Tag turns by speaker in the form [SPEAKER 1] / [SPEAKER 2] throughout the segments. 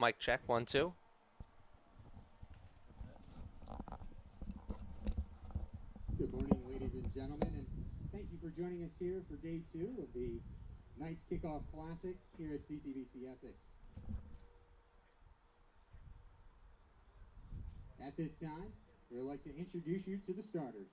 [SPEAKER 1] Mic check, 1, 2.
[SPEAKER 2] Good morning, ladies and gentlemen, and thank you for joining us here for day 2 of the Knights Kickoff Classic here at CCBC Essex. At this time, we would like to introduce you to the starters.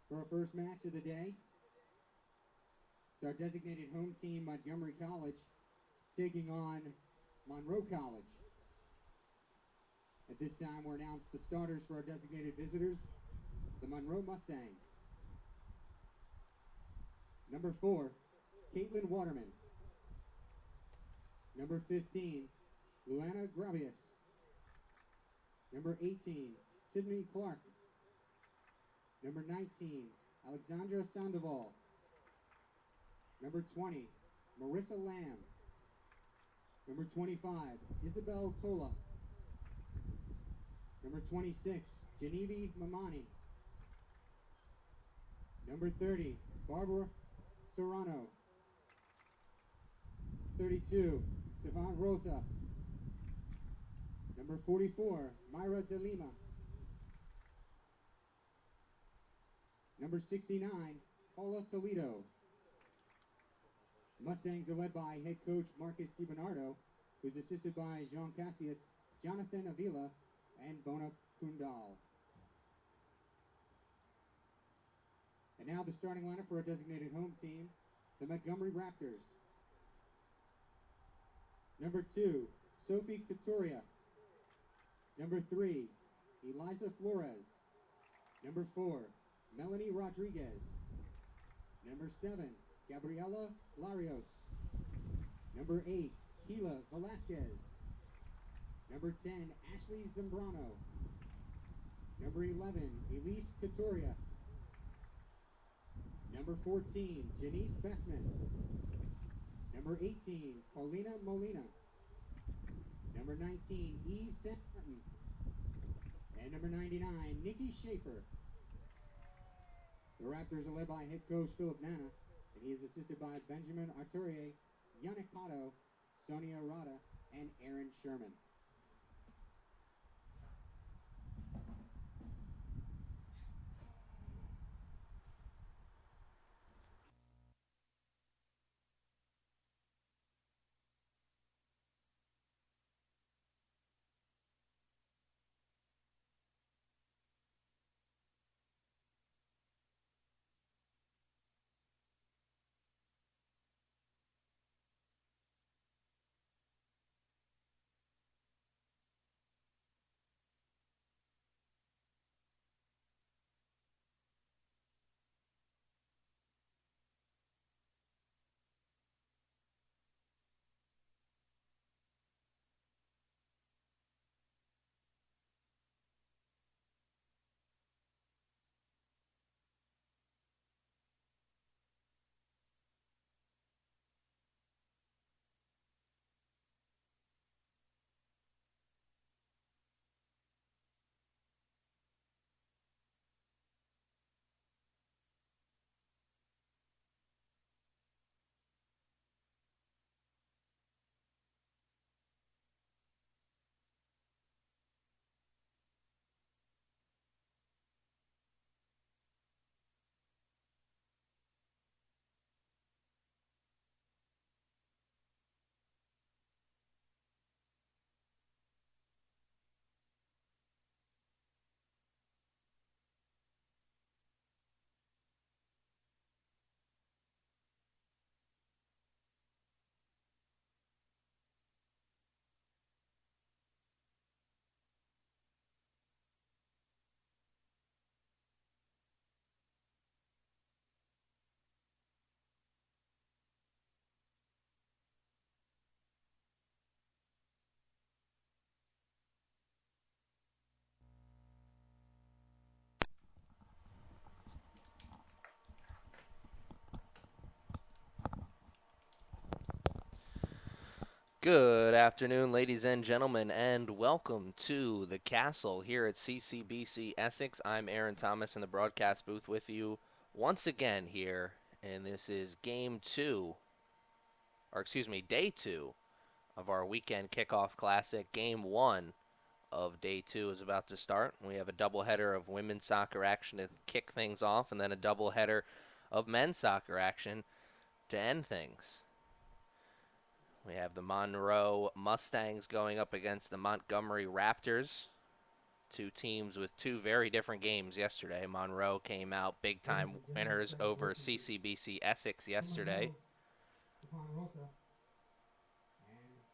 [SPEAKER 2] For our first match of the day, it's our designated home team, Montgomery College, taking on Monroe College. At this time, we'll announce the starters for our designated visitors, the Monroe Mustangs. Number 4, Caitlin Waterman. Number 15, Luana Gravius. Number 18, Sydney Clark. Number 19, Alexandra Sandoval. Number 20, Marissa Lamb. Number 25, Isabel Tola. Number 26, Genevieve Mamani. Number 30, Barbara Serrano. 32, Sivan Rosa. Number 44, Myra De Lima. Number 69, Paula Toledo. Mustangs are led by head coach Marcus DiBernardo, who's assisted by Jean Cassius, Jonathan Avila, and Bona Kundal. And now the starting lineup for our designated home team, the Montgomery Raptors. Number 2, Sophie Couturier. Number 3, Eliza Flores. Number 4, Melanie Rodriguez. Number 7, Gabriela Larios. Number 8, Keila Velasquez. Number 10, Ashley Zambrano. Number 11, Elise Couturier. Number 14, Janice Bessman. Number 18, Paulina Molina. Number 19, Eve St. Martin. And number 99, Nikki Schaefer. The Raptors are led by head coach Philip Nana, and he is assisted by Benjamin Arturier, Yannick Pato, Sonia Rada, and Aaron Sherman.
[SPEAKER 1] Good afternoon, ladies and gentlemen, and welcome to the Castle here at CCBC Essex. I'm Aaron Thomas in the broadcast booth with you once again here, and this is day two of our weekend kickoff classic. Game one of day two is about to start. We have a doubleheader of women's soccer action to kick things off, and then a doubleheader of men's soccer action to end things. We have the Monroe Mustangs going up against the Montgomery Raptors. Two teams with two very different games yesterday. Monroe came out big-time winners over CCBC Essex yesterday.
[SPEAKER 2] And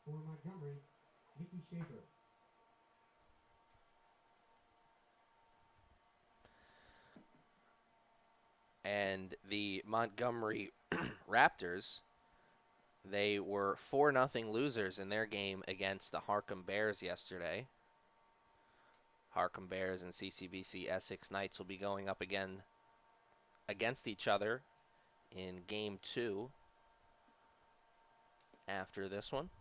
[SPEAKER 2] for Montgomery, Nikki Schaefer.
[SPEAKER 1] And the Montgomery Raptors, they were 4-0 losers in their game against the Harcum Bears yesterday. Harcum Bears and CCBC Essex Knights will be going up again against each other in game two after this one.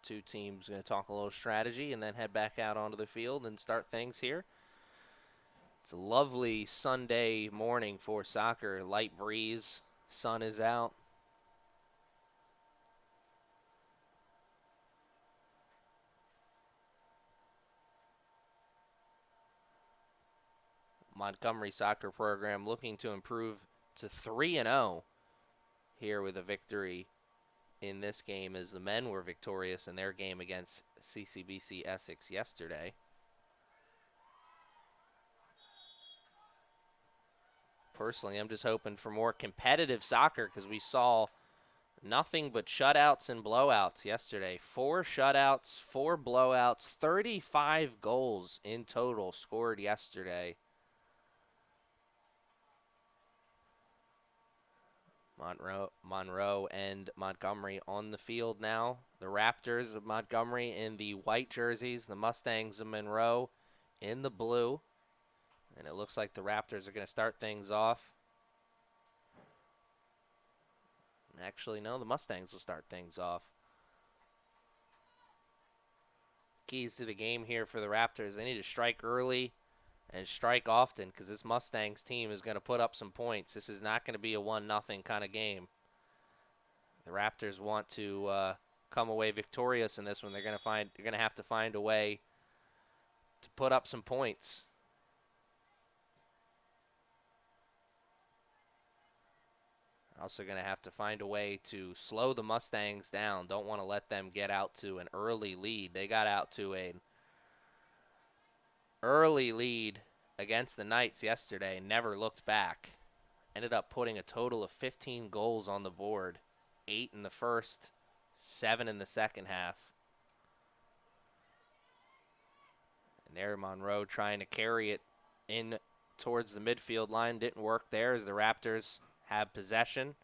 [SPEAKER 1] Two teams going to talk a little strategy and then head back out onto the field and start things here. It's a lovely Sunday morning for soccer. Light breeze, sun is out. Montgomery soccer program looking to improve to 3-0 here with a victory in this game, as the men were victorious in their game against CCBC Essex yesterday. Personally, I'm just hoping for more competitive soccer because we saw nothing but shutouts and blowouts yesterday. 4 shutouts, 4 blowouts, 35 goals in total scored yesterday. Monroe and Montgomery on the field now. The Raptors of Montgomery in the white jerseys, the Mustangs of Monroe in the blue. And it looks like the Raptors are going to start things off. Actually, no, the Mustangs will start things off. Keys to the game here for the Raptors. They need to strike early and strike often because this Mustangs team is going to put up some points. This is not going to be a 1-0 kind of game. The Raptors want to come away victorious in this one. They're going to have to find a way to put up some points. Also going to have to find a way to slow the Mustangs down. Don't want to let them get out to an early lead. They got out to an early lead against the Knights yesterday, never looked back. Ended up putting a total of 15 goals on the board. 8 in the first, 7 in the second half. And there Monroe trying to carry it in towards the midfield line. Didn't work there as the Raptors have possession.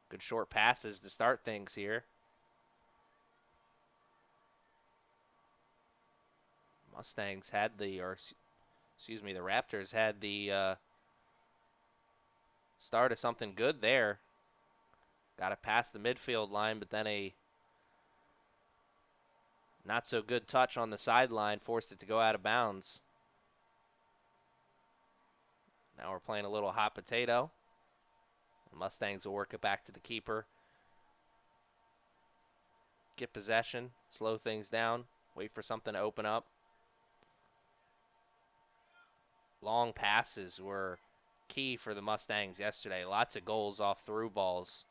[SPEAKER 1] Good short passes to start things here. The Raptors had the start of something good there. Got it past the midfield line, but then a not so good touch on the sideline forced it to go out of bounds. Now we're playing a little hot potato. The Mustangs will work it back to the keeper. Get possession, slow things down, wait for something to open up. Long passes were key for the Mustangs yesterday. Lots of goals off through balls.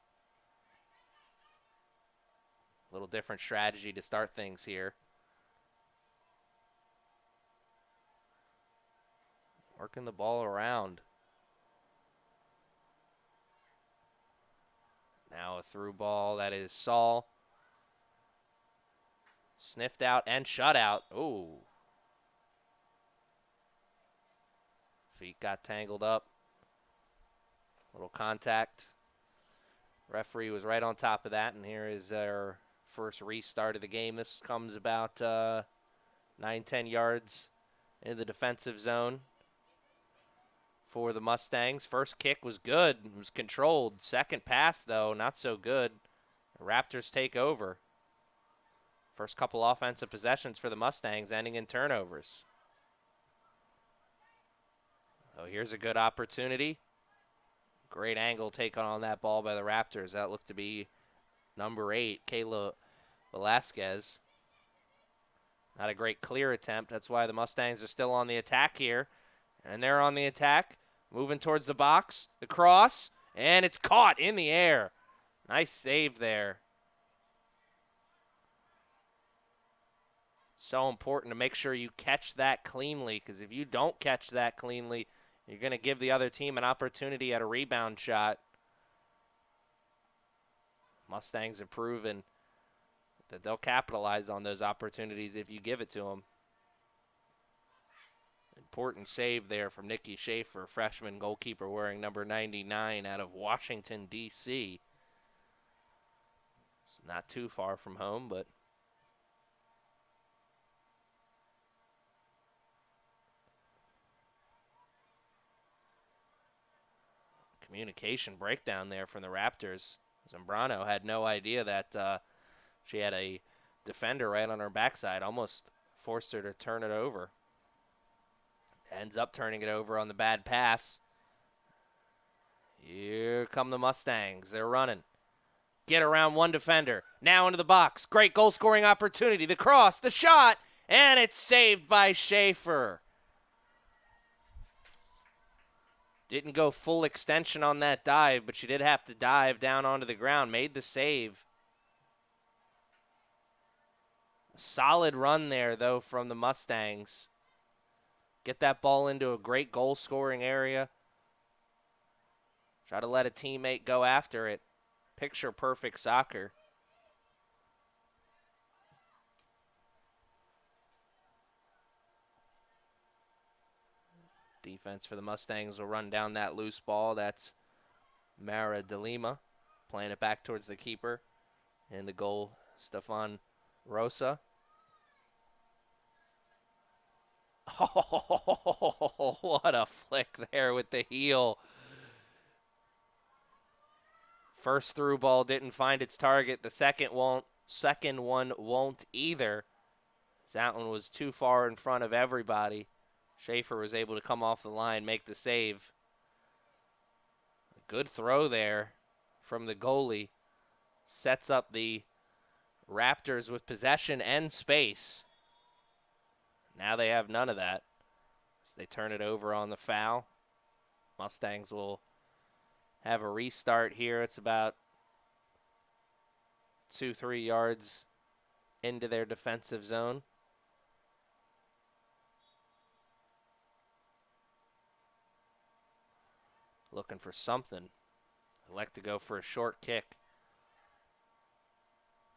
[SPEAKER 1] A little different strategy to start things here. Working the ball around. Now a through ball, that is Saul. Sniffed out and shut out. Ooh. Feet got tangled up. Little contact. Referee was right on top of that, and here is our first restart of the game. This comes about 9-10 yards in the defensive zone for the Mustangs. First kick was good. It was controlled. Second pass, though, not so good. The Raptors take over. First couple offensive possessions for the Mustangs ending in turnovers. So here's a good opportunity. Great angle taken on that ball by the Raptors. That looked to be number 8, Kayla Velasquez. Not a great clear attempt. That's why the Mustangs are still on the attack here. And they're on the attack, moving towards the box. The cross, and it's caught in the air. Nice save there. So important to make sure you catch that cleanly, because if you don't catch that cleanly, you're going to give the other team an opportunity at a rebound shot. Mustangs have proven that they'll capitalize on those opportunities if you give it to them. Important save there from Nikki Schaefer, freshman goalkeeper wearing number 99 out of Washington, D.C. It's not too far from home, but communication breakdown there from the Raptors. Zambrano had no idea that she had a defender right on her backside, almost forced her to turn it over. Ends up turning it over on the bad pass. Here come the Mustangs. They're running. Get around one defender. Now into the box. Great goal-scoring opportunity. The cross, the shot, and it's saved by Schaefer. Didn't go full extension on that dive, but she did have to dive down onto the ground. Made the save. Solid run there, though, from the Mustangs. Get that ball into a great goal-scoring area. Try to let a teammate go after it. Picture-perfect soccer. Defense for the Mustangs will run down that loose ball. That's Mara DeLima playing it back towards the keeper. And the goal, Stefan Rosa. Oh, what a flick there with the heel. First through ball didn't find its target. The second one won't either. That one was too far in front of everybody. Schaefer was able to come off the line, make the save. Good throw there from the goalie. Sets up the Raptors with possession and space. Now they have none of that. So they turn it over on the foul. Mustangs will have a restart here. It's about 2-3 yards into their defensive zone. Looking for something. I like to go for a short kick.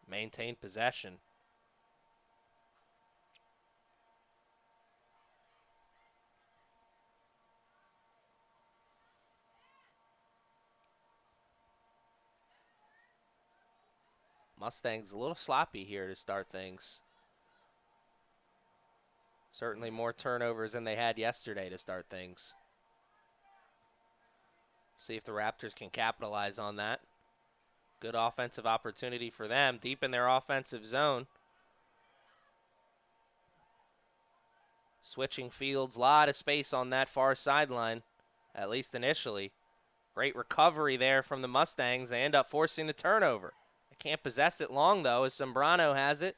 [SPEAKER 1] Maintain possession. Mustangs a little sloppy here to start things. Certainly more turnovers than they had yesterday to start things. See if the Raptors can capitalize on that. Good offensive opportunity for them, deep in their offensive zone. Switching fields, a lot of space on that far sideline, at least initially. Great recovery there from the Mustangs. They end up forcing the turnover. They can't possess it long, though, as Zambrano has it.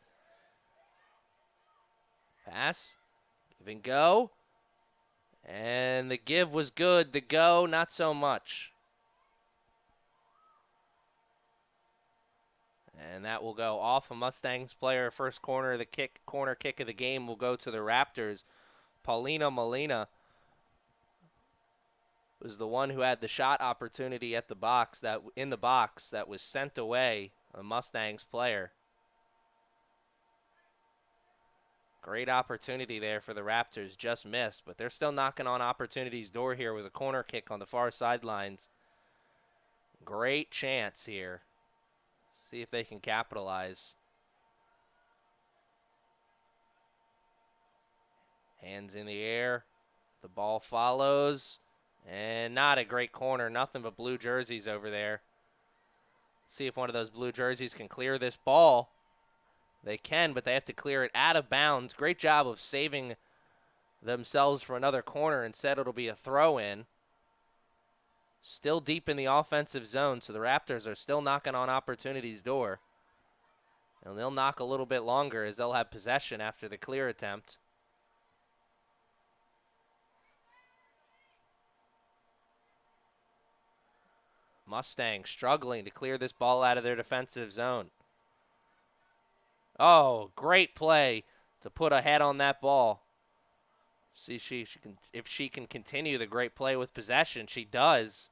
[SPEAKER 1] Pass, give and go. And the give was good. The go, not so much. And that will go off a Mustangs player. First corner kick of the game will go to the Raptors. Paulina Molina was the one who had the shot opportunity at the box that was sent away, a Mustangs player. Great opportunity there for the Raptors, just missed, but they're still knocking on opportunity's door here with a corner kick on the far sidelines. Great chance here. See if they can capitalize. Hands in the air. The ball follows. And not a great corner. Nothing but blue jerseys over there. See if one of those blue jerseys can clear this ball. They can, but they have to clear it out of bounds. Great job of saving themselves for another corner. Instead, it'll be a throw-in. Still deep in the offensive zone, so the Raptors are still knocking on opportunity's door. And they'll knock a little bit longer as they'll have possession after the clear attempt. Mustangs struggling to clear this ball out of their defensive zone. Oh, great play to put a head on that ball. See if she can continue the great play with possession. She does.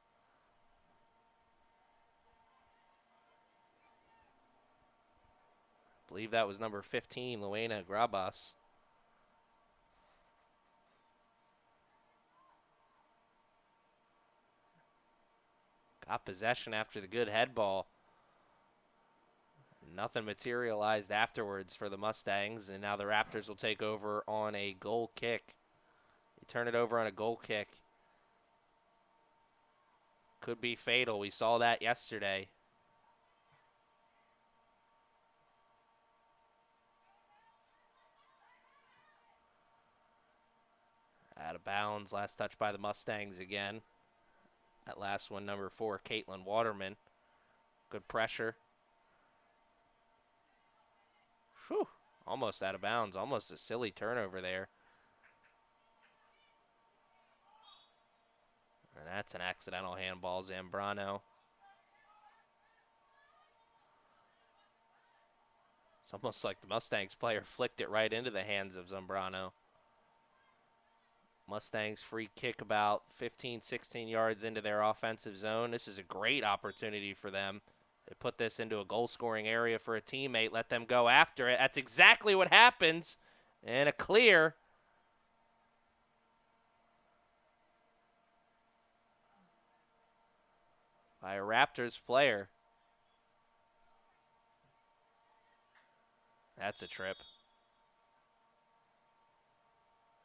[SPEAKER 1] I believe that was number 15, Luena Grabas. Got possession after the good head ball. Nothing materialized afterwards for the Mustangs, and now the Raptors will take over on a goal kick. You turn it over on a goal kick. Could be fatal. We saw that yesterday. Out of bounds. Last touch by the Mustangs again. That last one, number 4, Caitlin Waterman. Good pressure. Whew. Almost out of bounds. Almost a silly turnover there. And that's an accidental handball, Zambrano. It's almost like the Mustangs player flicked it right into the hands of Zambrano. Mustangs free kick about 15, 16 yards into their offensive zone. This is a great opportunity for them. They put this into a goal-scoring area for a teammate, let them go after it. That's exactly what happens. And a clear. By a Raptors player. That's a trip.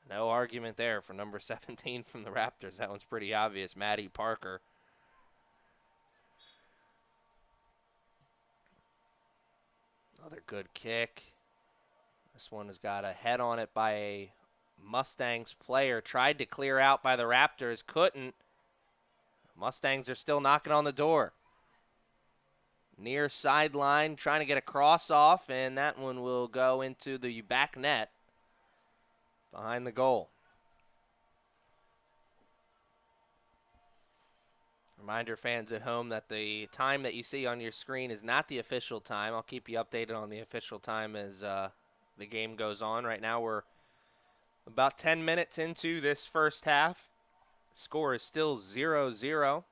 [SPEAKER 1] No argument there for number 17 from the Raptors. That one's pretty obvious. Maddie Parker. Another good kick. This one has got a head on it by a Mustangs player. Tried to clear out by the Raptors. Couldn't. Mustangs are still knocking on the door. Near sideline, trying to get a cross off, and that one will go into the back net behind the goal. Reminder, fans at home, that the time that you see on your screen is not the official time. I'll keep you updated on the official time as the game goes on. Right now we're about 10 minutes into this first half. Score is still 0-0.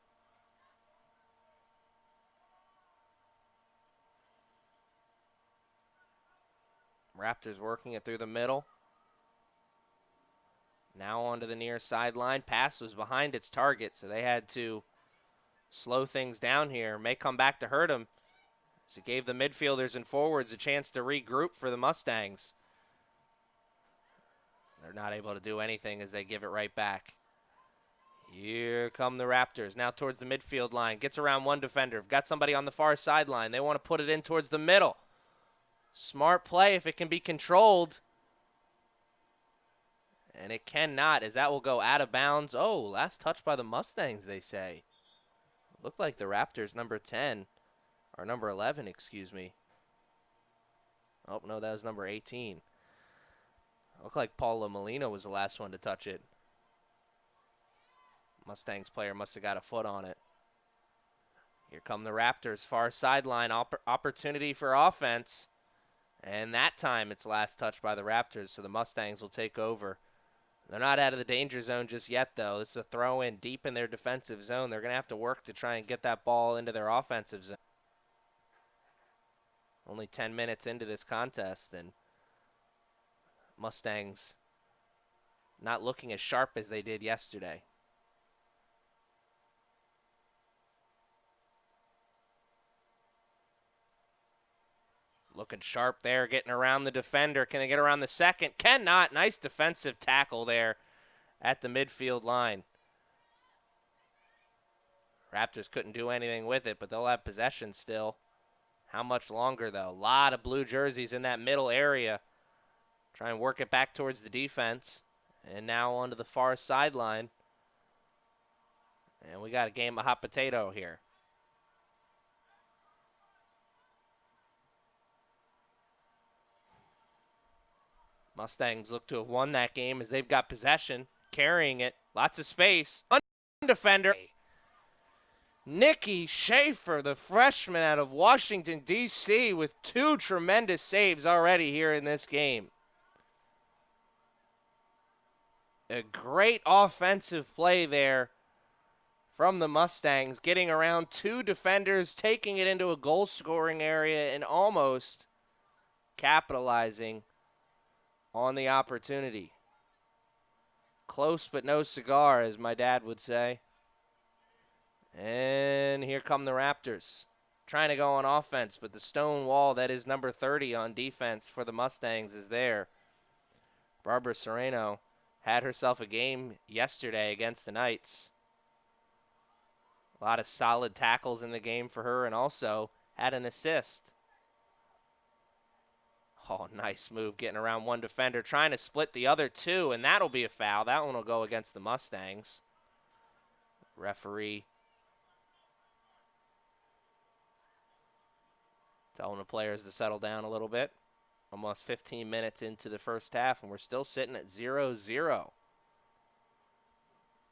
[SPEAKER 1] Raptors working it through the middle. Now onto the near sideline. Pass was behind its target, so they had to slow things down here. May come back to hurt them. So it gave the midfielders and forwards a chance to regroup for the Mustangs. They're not able to do anything as they give it right back. Here come the Raptors. Now towards the midfield line. Gets around one defender. Got somebody on the far sideline. They want to put it in towards the middle. Smart play if it can be controlled. And it cannot, as that will go out of bounds. Oh, last touch by the Mustangs, they say. Looked like the Raptors, number 10, or number 11, excuse me. Oh, no, that was number 18. Looked like Paula Molina was the last one to touch it. Mustangs player must have got a foot on it. Here come the Raptors, far sideline, opportunity for offense. And that time it's last touch by the Raptors, so the Mustangs will take over. They're not out of the danger zone just yet, though. This is a throw-in deep in their defensive zone. They're going to have to work to try and get that ball into their offensive zone. Only 10 minutes into this contest, and Mustangs not looking as sharp as they did yesterday. Looking sharp there, getting around the defender. Can they get around the second? Cannot. Nice defensive tackle there at the midfield line. Raptors couldn't do anything with it, but they'll have possession still. How much longer, though? A lot of blue jerseys in that middle area. Try and work it back towards the defense. And now onto the far sideline. And we got a game of hot potato here. Mustangs look to have won that game as they've got possession, carrying it. Lots of space. Defender. Nikki Schaefer, the freshman out of Washington, D.C., with 2 tremendous saves already here in this game. A great offensive play there from the Mustangs, getting around 2 defenders, taking it into a goal-scoring area, and almost capitalizing on the opportunity. Close but no cigar, as my dad would say. And here come the Raptors, trying to go on offense, but the stone wall that is number 30 on defense for the Mustangs is there. Barbara Sereno had herself a game yesterday against the Knights. A lot of solid tackles in the game for her, and also had an assist. Oh, nice move getting around 1 defender, trying to split the other 2, and that'll be a foul. That one will go against the Mustangs. Referee telling the players to settle down a little bit. Almost 15 minutes into the first half, and we're still sitting at 0-0.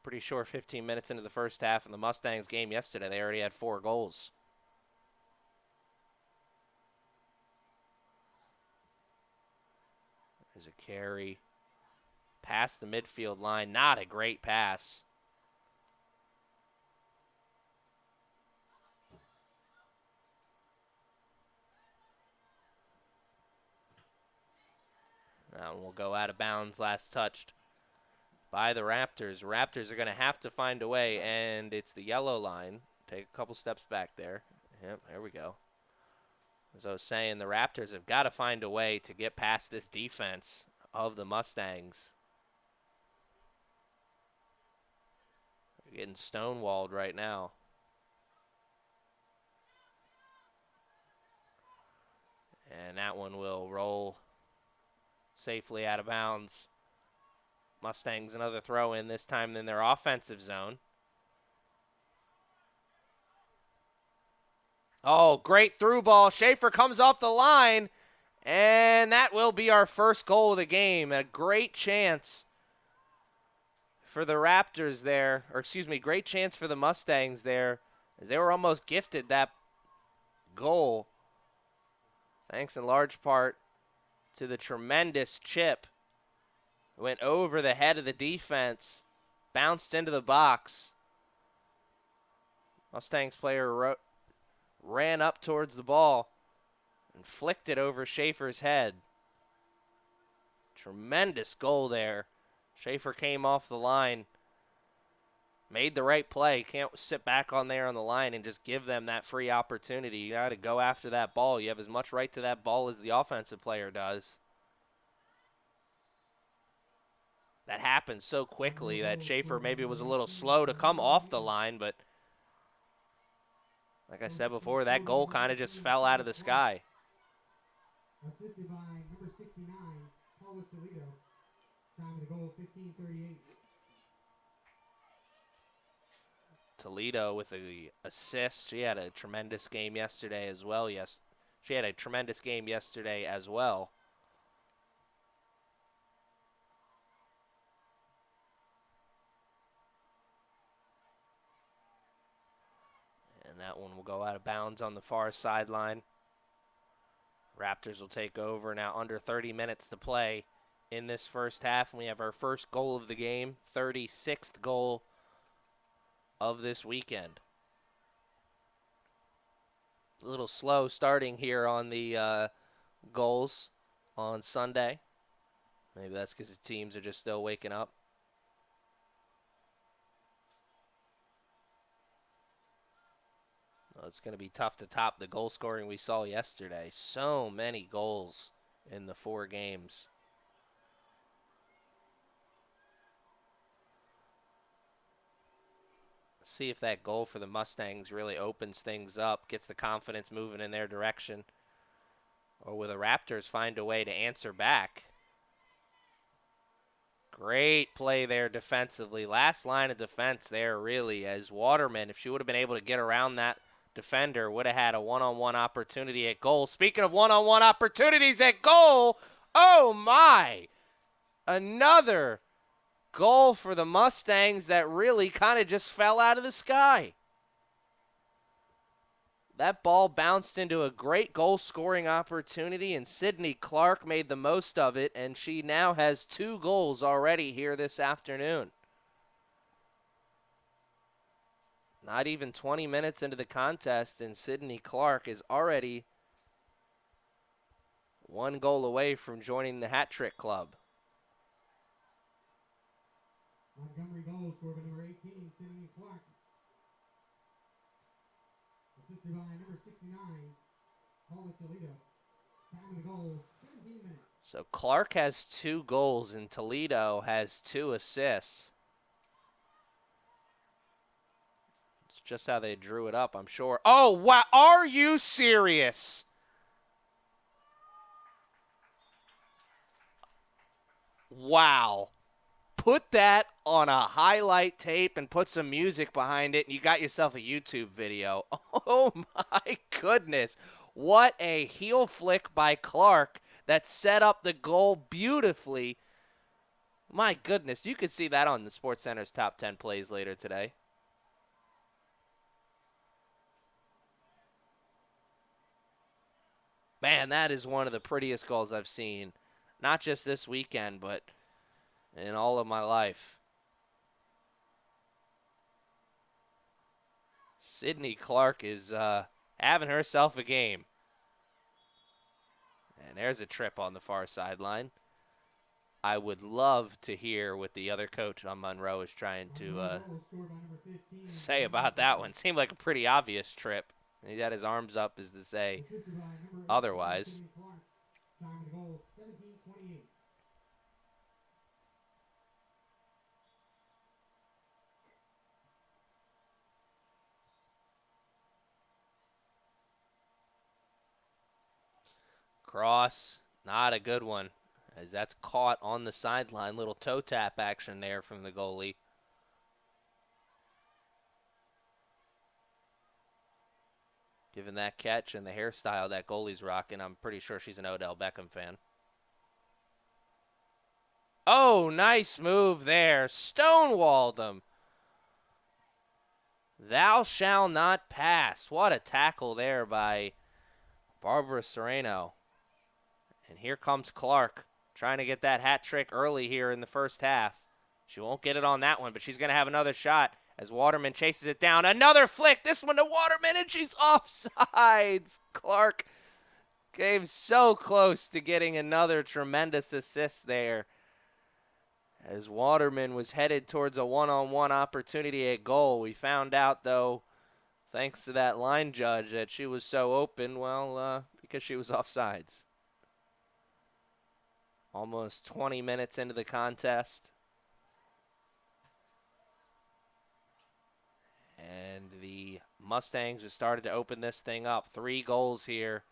[SPEAKER 1] Pretty sure 15 minutes into the first half in the Mustangs game yesterday, they already had 4 goals. There's a carry past the midfield line. Not a great pass. That one will go out of bounds, last touched by the Raptors. Raptors are going to have to find a way, and it's the yellow line. Take a couple steps back there. Yep, there we go. As I was saying, the Raptors have got to find a way to get past this defense of the Mustangs. They're getting stonewalled right now. And that one will roll safely out of bounds. Mustangs another throw in, this time in their offensive zone. Oh, great through ball. Schaefer comes off the line, and that will be our first goal of the game. A great chance for the Raptors there, or excuse me, great chance for the Mustangs there, as they were almost gifted that goal. Thanks in large part to the tremendous chip. Went over the head of the defense, bounced into the box. Mustangs player ran up towards the ball and flicked it over Schaefer's head. Tremendous goal there. Schaefer came off the line, made the right play. Can't sit back on there on the line and just give them that free opportunity. You got to go after that ball. You have as much right to that ball as the offensive player does. That happened so quickly that Schaefer maybe was a little slow to come off the line, but like I said before, that goal kind of just fell out of the sky.
[SPEAKER 2] Assisted by number 69, Paula Toledo. Time of the goal, 15:38.
[SPEAKER 1] Toledo with the assist. She had a tremendous game yesterday as well. Yes, she had a tremendous game yesterday as well. And that one will go out of bounds on the far sideline. Raptors will take over now, under 30 minutes to play in this first half. And we have our first goal of the game, 36th goal of this weekend. A little slow starting here on the goals on Sunday. Maybe that's because the teams are just still waking up. Well, it's going to be tough to top the goal scoring we saw yesterday. So many goals in the 4 games. See if that goal for the Mustangs really opens things up, gets the confidence moving in their direction. Or will the Raptors find a way to answer back? Great play there defensively. Last line of defense there, really, as Waterman, if she would have been able to get around that defender, would have had a one-on-one opportunity at goal. Speaking of one-on-one opportunities at goal, oh my! Another goal for the Mustangs that really kind of just fell out of the sky. That ball bounced into a great goal-scoring opportunity, and Sydney Clark made the most of it, and she now has 2 goals already here this afternoon. Not even 20 minutes into the contest, and Sydney Clark is already 1 goal away from joining the hat trick club.
[SPEAKER 2] Montgomery goal scored by number 18, Sydney Clark. Assisted by number 69, Paula Toledo. Time of the goal, 17 minutes.
[SPEAKER 1] So Clark has 2 goals, and Toledo has 2 assists. It's just how they drew it up, I'm sure. Oh, wow. Are you serious? Wow. Put that on a highlight tape and put some music behind it, and you got yourself a YouTube video. Oh, my goodness. What a heel flick by Clark that set up the goal beautifully. My goodness, you could see that on the SportsCenter's Top 10 Plays later today. Man, that is one of the prettiest goals I've seen, not just this weekend, but in all of my life. Sydney Clark is having herself a game. And there's a trip on the far sideline. I would love to hear what the other coach on Monroe is trying to say about that one. Seemed like a pretty obvious trip. He had his arms up as to say otherwise.
[SPEAKER 2] Time of the goal, 17:28.
[SPEAKER 1] Cross, not a good one, as that's caught on the sideline. Little toe tap action there from the goalie. Given that catch and the hairstyle that goalie's rocking, I'm pretty sure she's an Odell Beckham fan. Oh, nice move there. Stonewalled them. Thou shall not pass. What a tackle there by Barbara Sereno. And here comes Clark trying to get that hat trick early here in the first half. She won't get it on that one, but she's going to have another shot as Waterman chases it down. Another flick. This one to Waterman, and she's offsides. Clark came so close to getting another tremendous assist there, as Waterman was headed towards a one-on-one opportunity at goal. We found out, though, thanks to that line judge, that she was so open, well, because she was offsides. Almost 20 minutes into the contest. And the Mustangs have started to open this thing up. 3 goals here.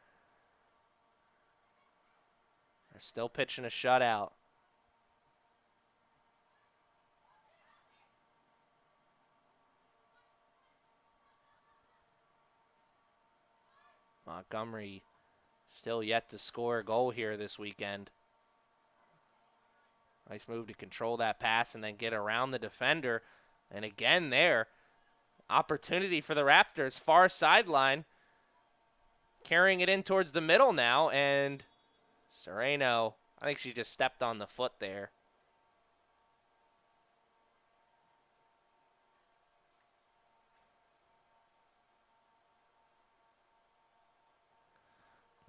[SPEAKER 1] They're still pitching a shutout. Montgomery still yet to score a goal here this weekend. Nice move to control that pass and then get around the defender. And again there, opportunity for the Raptors, far sideline. Carrying it in towards the middle now, and Sereno, I think she just stepped on the foot there.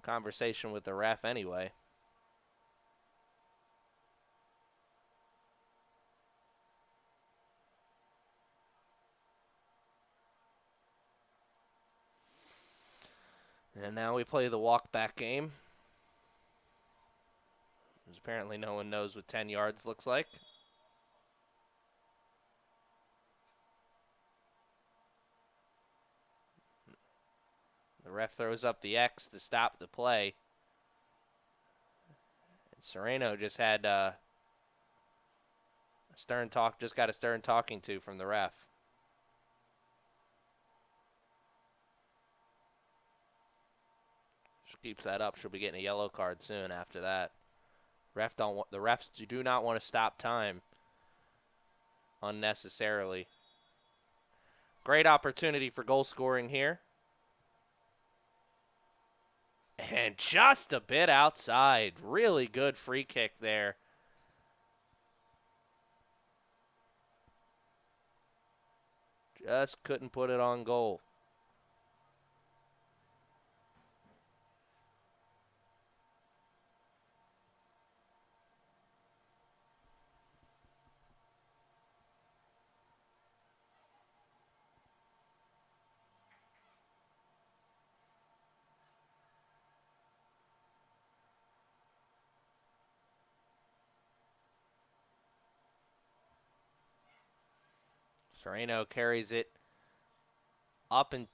[SPEAKER 1] Conversation with the ref anyway. And now we play the walk-back game. Apparently no one knows what 10 yards looks like. The ref throws up the X to stop the play. And Sereno just had got a stern talking to from the ref. She keeps that up, she'll be getting a yellow card soon after that. The refs do not want to stop time unnecessarily. Great opportunity for goal scoring here. And just a bit outside. Really good free kick there. Just couldn't put it on goal. Sereno carries it up and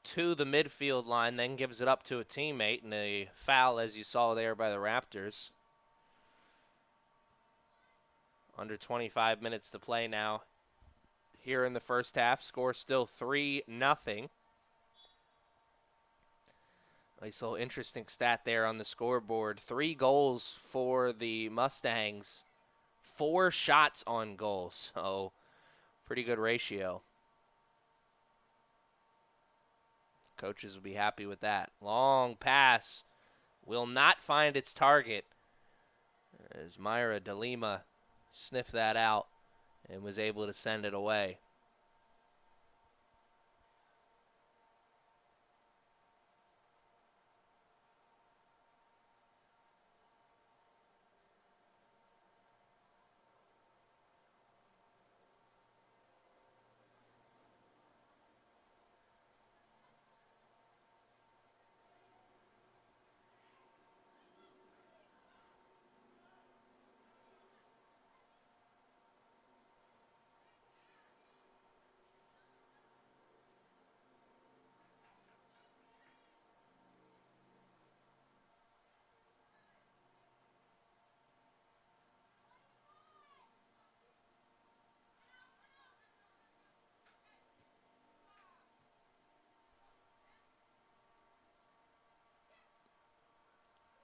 [SPEAKER 1] to the midfield line, then gives it up to a teammate, and a foul, as you saw there, by the Raptors. Under 25 minutes to play now here in the first half. Score still 3-0. Nice little interesting stat there on the scoreboard. 3 goals for the Mustangs. 4 shots on goal, so pretty good ratio. Coaches will be happy with that. Long pass will not find its target as Myra DeLima sniffed that out and was able to send it away.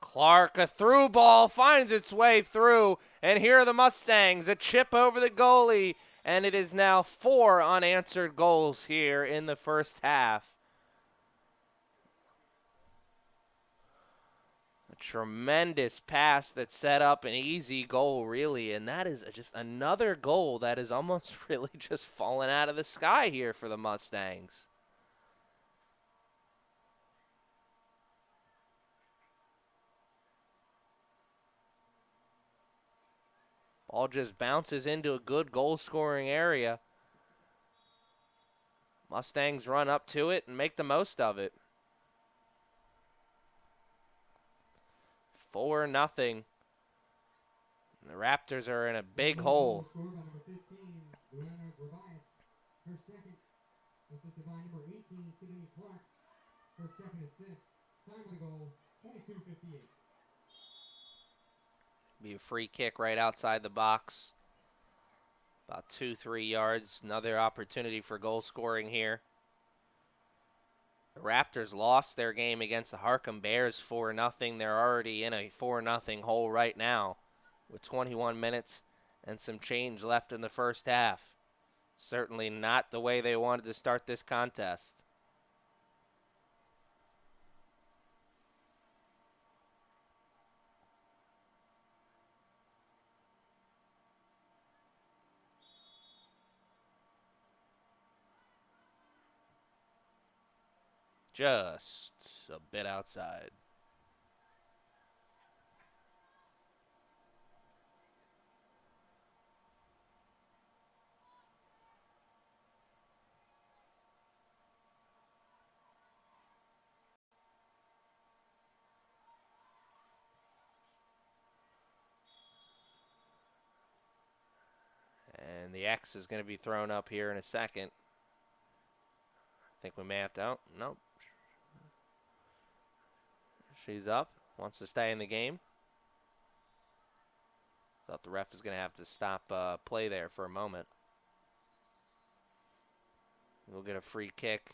[SPEAKER 1] Clark, a through ball, finds its way through, and here are the Mustangs, a chip over the goalie, and it is now 4 unanswered goals here in the first half. A tremendous pass that set up an easy goal, really, and that is just another goal that is almost really just fallen out of the sky here for the Mustangs. Ball just bounces into a good goal-scoring area. Mustangs run up to it and make the most of it. 4-0. The Raptors are in a big hole.
[SPEAKER 2] Scored by number 15, Luana Gravias. Her second, assisted by number 18, Sydney Clark. Her second assist. Time of the goal, 22:58.
[SPEAKER 1] Be a free kick right outside the box. About 2-3 yards. Another opportunity for goal scoring here. The Raptors lost their game against the Harcum Bears 4-0. They're already in a 4-0 hole right now with 21 minutes and some change left in the first half. Certainly not the way they wanted to start this contest. Just a bit outside. And the X is going to be thrown up here in a second. I think we may have to. Oh, nope. She's up. Wants to stay in the game. Thought the ref was going to have to stop play there for a moment. We'll get a free kick.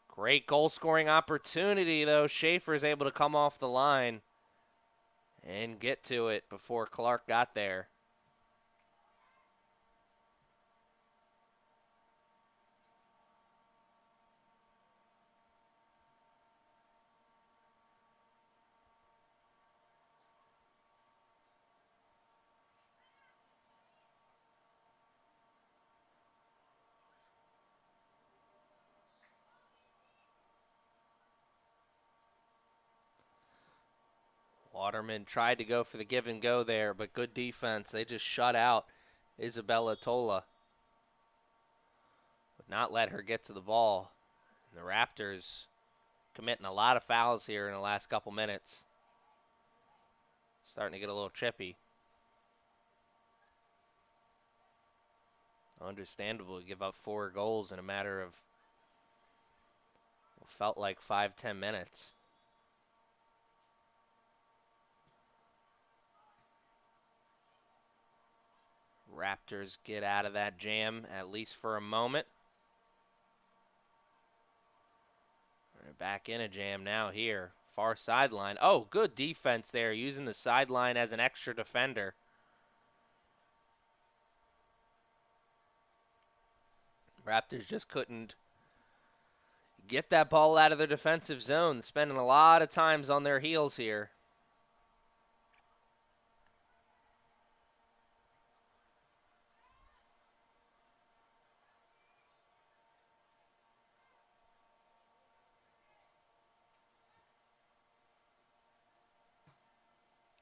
[SPEAKER 1] Great goal-scoring opportunity, though. Schaefer is able to come off the line and get to it before Clark got there. Waterman tried to go for the give and go there, but good defense. They just shut out Isabella Tola. Would not let her get to the ball. And the Raptors committing a lot of fouls here in the last couple minutes. Starting to get a little chippy. Understandable to give up 4 goals in a matter of what felt like 5-10 minutes. Raptors get out of that jam, at least for a moment. They're back in a jam now here. Far sideline. Oh, good defense there, using the sideline as an extra defender. Raptors just couldn't get that ball out of their defensive zone, spending a lot of times on their heels here.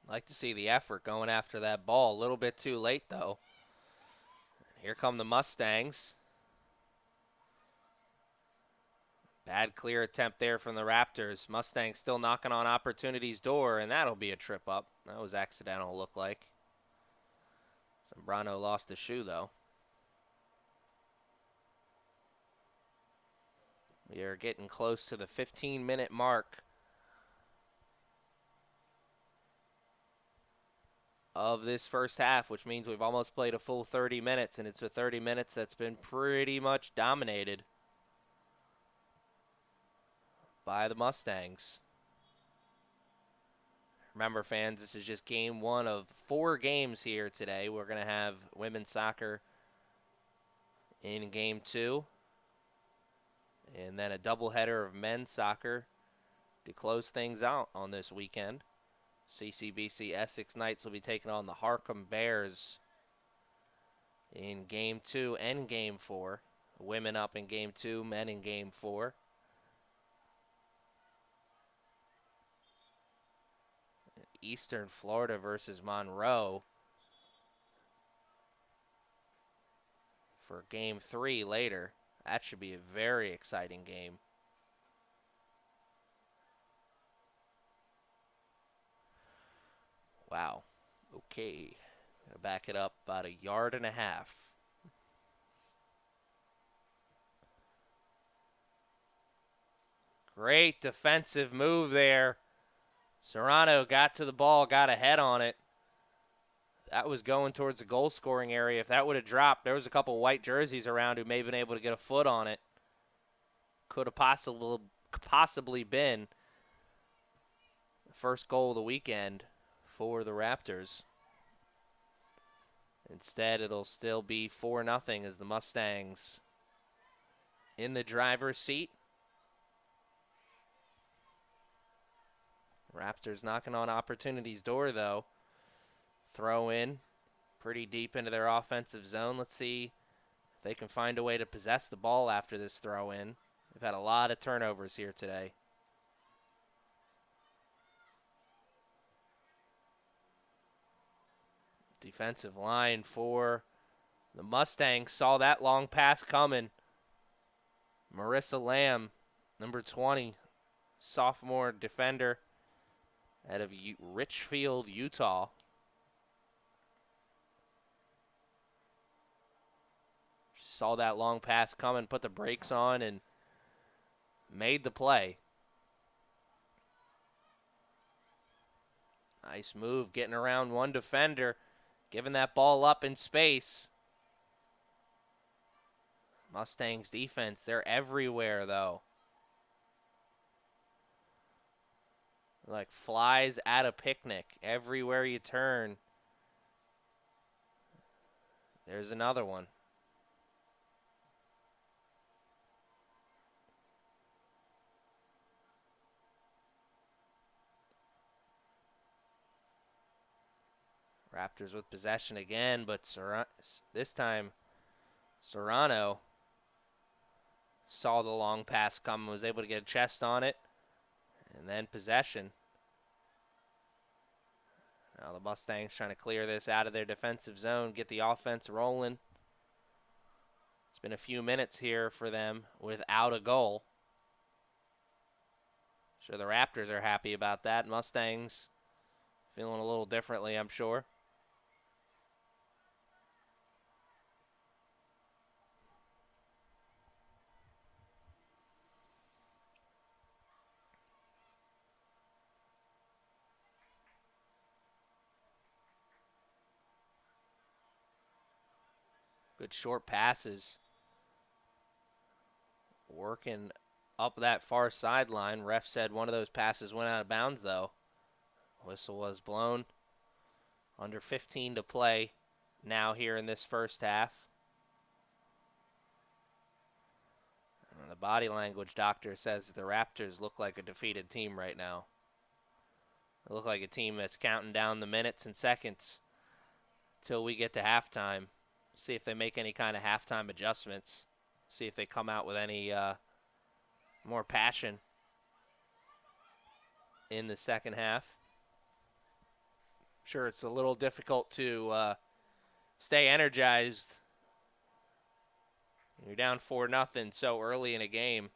[SPEAKER 1] Like to see the effort going after that ball. A little bit too late, though. Here come the Mustangs. Bad clear attempt there from the Raptors. Mustangs still knocking on opportunity's door, and that'll be a trip up. That was accidental, look like. Zambrano lost a shoe, though. We are getting close to the 15-minute mark of this first half, which means we've almost played a full 30 minutes, and it's a 30 minutes that's been pretty much dominated by the Mustangs. Remember, fans, this is just game 1 of 4 games here today. We're going to have women's soccer in game 2, and then a doubleheader of men's soccer to close things out on this weekend. CCBC Essex Knights will be taking on the Harcum Bears in game 2 and game 4. Women up in game 2, men in game 4. Eastern Florida versus Monroe for game 3 later. That should be a very exciting game. Wow. Okay. Gonna back it up about 1.5 yards. Great defensive move there. Serrano got to the ball, got a head on it. That was going towards the goal-scoring area. If that would have dropped, there was a couple white jerseys around who may have been able to get a foot on it. Could have possibly been the first goal of the weekend for the Raptors. Instead, it'll still be 4-0 as the Mustangs in the driver's seat. Raptors knocking on opportunity's door, though. Throw in pretty deep into their offensive zone. Let's see if they can find a way to possess the ball after this throw in. They've had a lot of turnovers here today. Defensive line for the Mustangs saw that long pass coming. Marissa Lamb, number 20, sophomore defender out of Richfield, Utah. She saw that long pass coming, put the brakes on, and made the play. Nice move, getting around one defender, giving that ball up in space. Mustangs defense, they're everywhere though. Like flies at a picnic. Everywhere you turn, there's another one. Raptors with possession again, but this time Serrano saw the long pass come, was able to get a chest on it, and then possession. Now the Mustangs trying to clear this out of their defensive zone, get the offense rolling. It's been a few minutes here for them without a goal. Sure, the Raptors are happy about that. Mustangs feeling a little differently, I'm sure. Good short passes. Working up that far sideline. Ref said one of those passes went out of bounds, though. Whistle was blown. Under 15 to play now here in this first half. And the body language doctor says the Raptors look like a defeated team right now. They look like a team that's counting down the minutes and seconds till we get to halftime. See if they make any kind of halftime adjustments. See if they come out with any more passion in the second half. Sure, it's a little difficult to stay energized. You're down 4-0 so early in a game.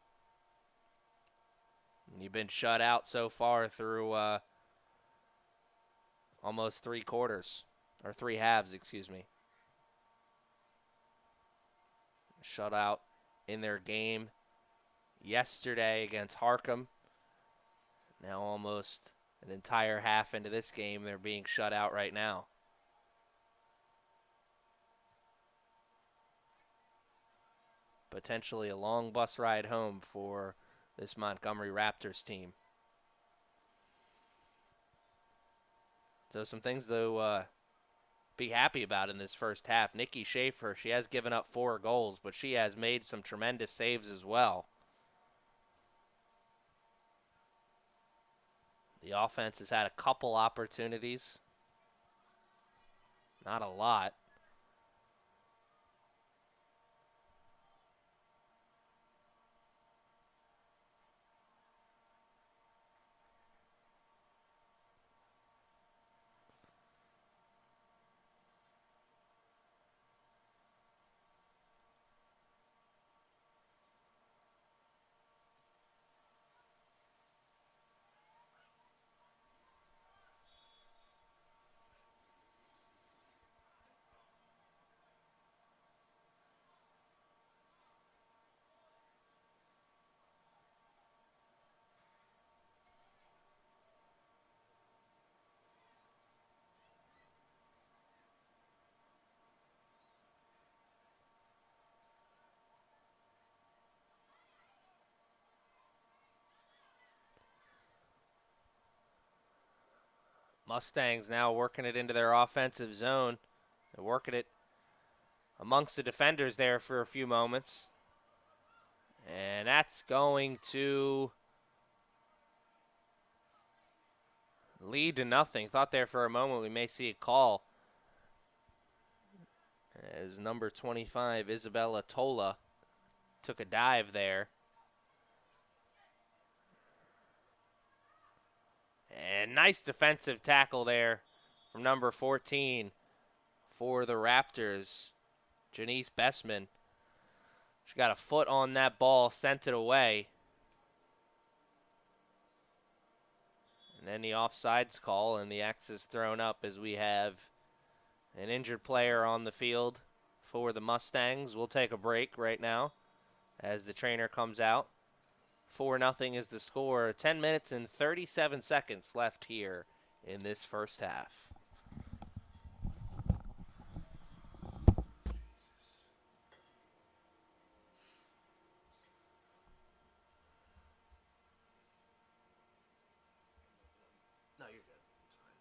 [SPEAKER 1] You've been shut out so far through almost 3 quarters, or 3 halves, excuse me. Shut out in their game yesterday against Harkham. Now almost an entire half into this game, they're being shut out right now. Potentially a long bus ride home for this Montgomery Raptors team. So some things to be happy about in this first half. Nikki Schaefer, she has given up 4 goals, but she has made some tremendous saves as well. The offense has had a couple opportunities. Not a lot. Mustangs now working it into their offensive zone. They're working it amongst the defenders there for a few moments. And that's going to lead to nothing. Thought there for a moment we may see a call as number 25, Isabella Tola, took a dive there. And nice defensive tackle there from number 14 for the Raptors, Janice Bessman. She got a foot on that ball, sent it away. And then the offsides call, and the X is thrown up as we have an injured player on the field for the Mustangs. We'll take a break right now as the trainer comes out. 4-0 is the score. 10 minutes and 37 seconds left here in this first half. No, you're good. It's fine.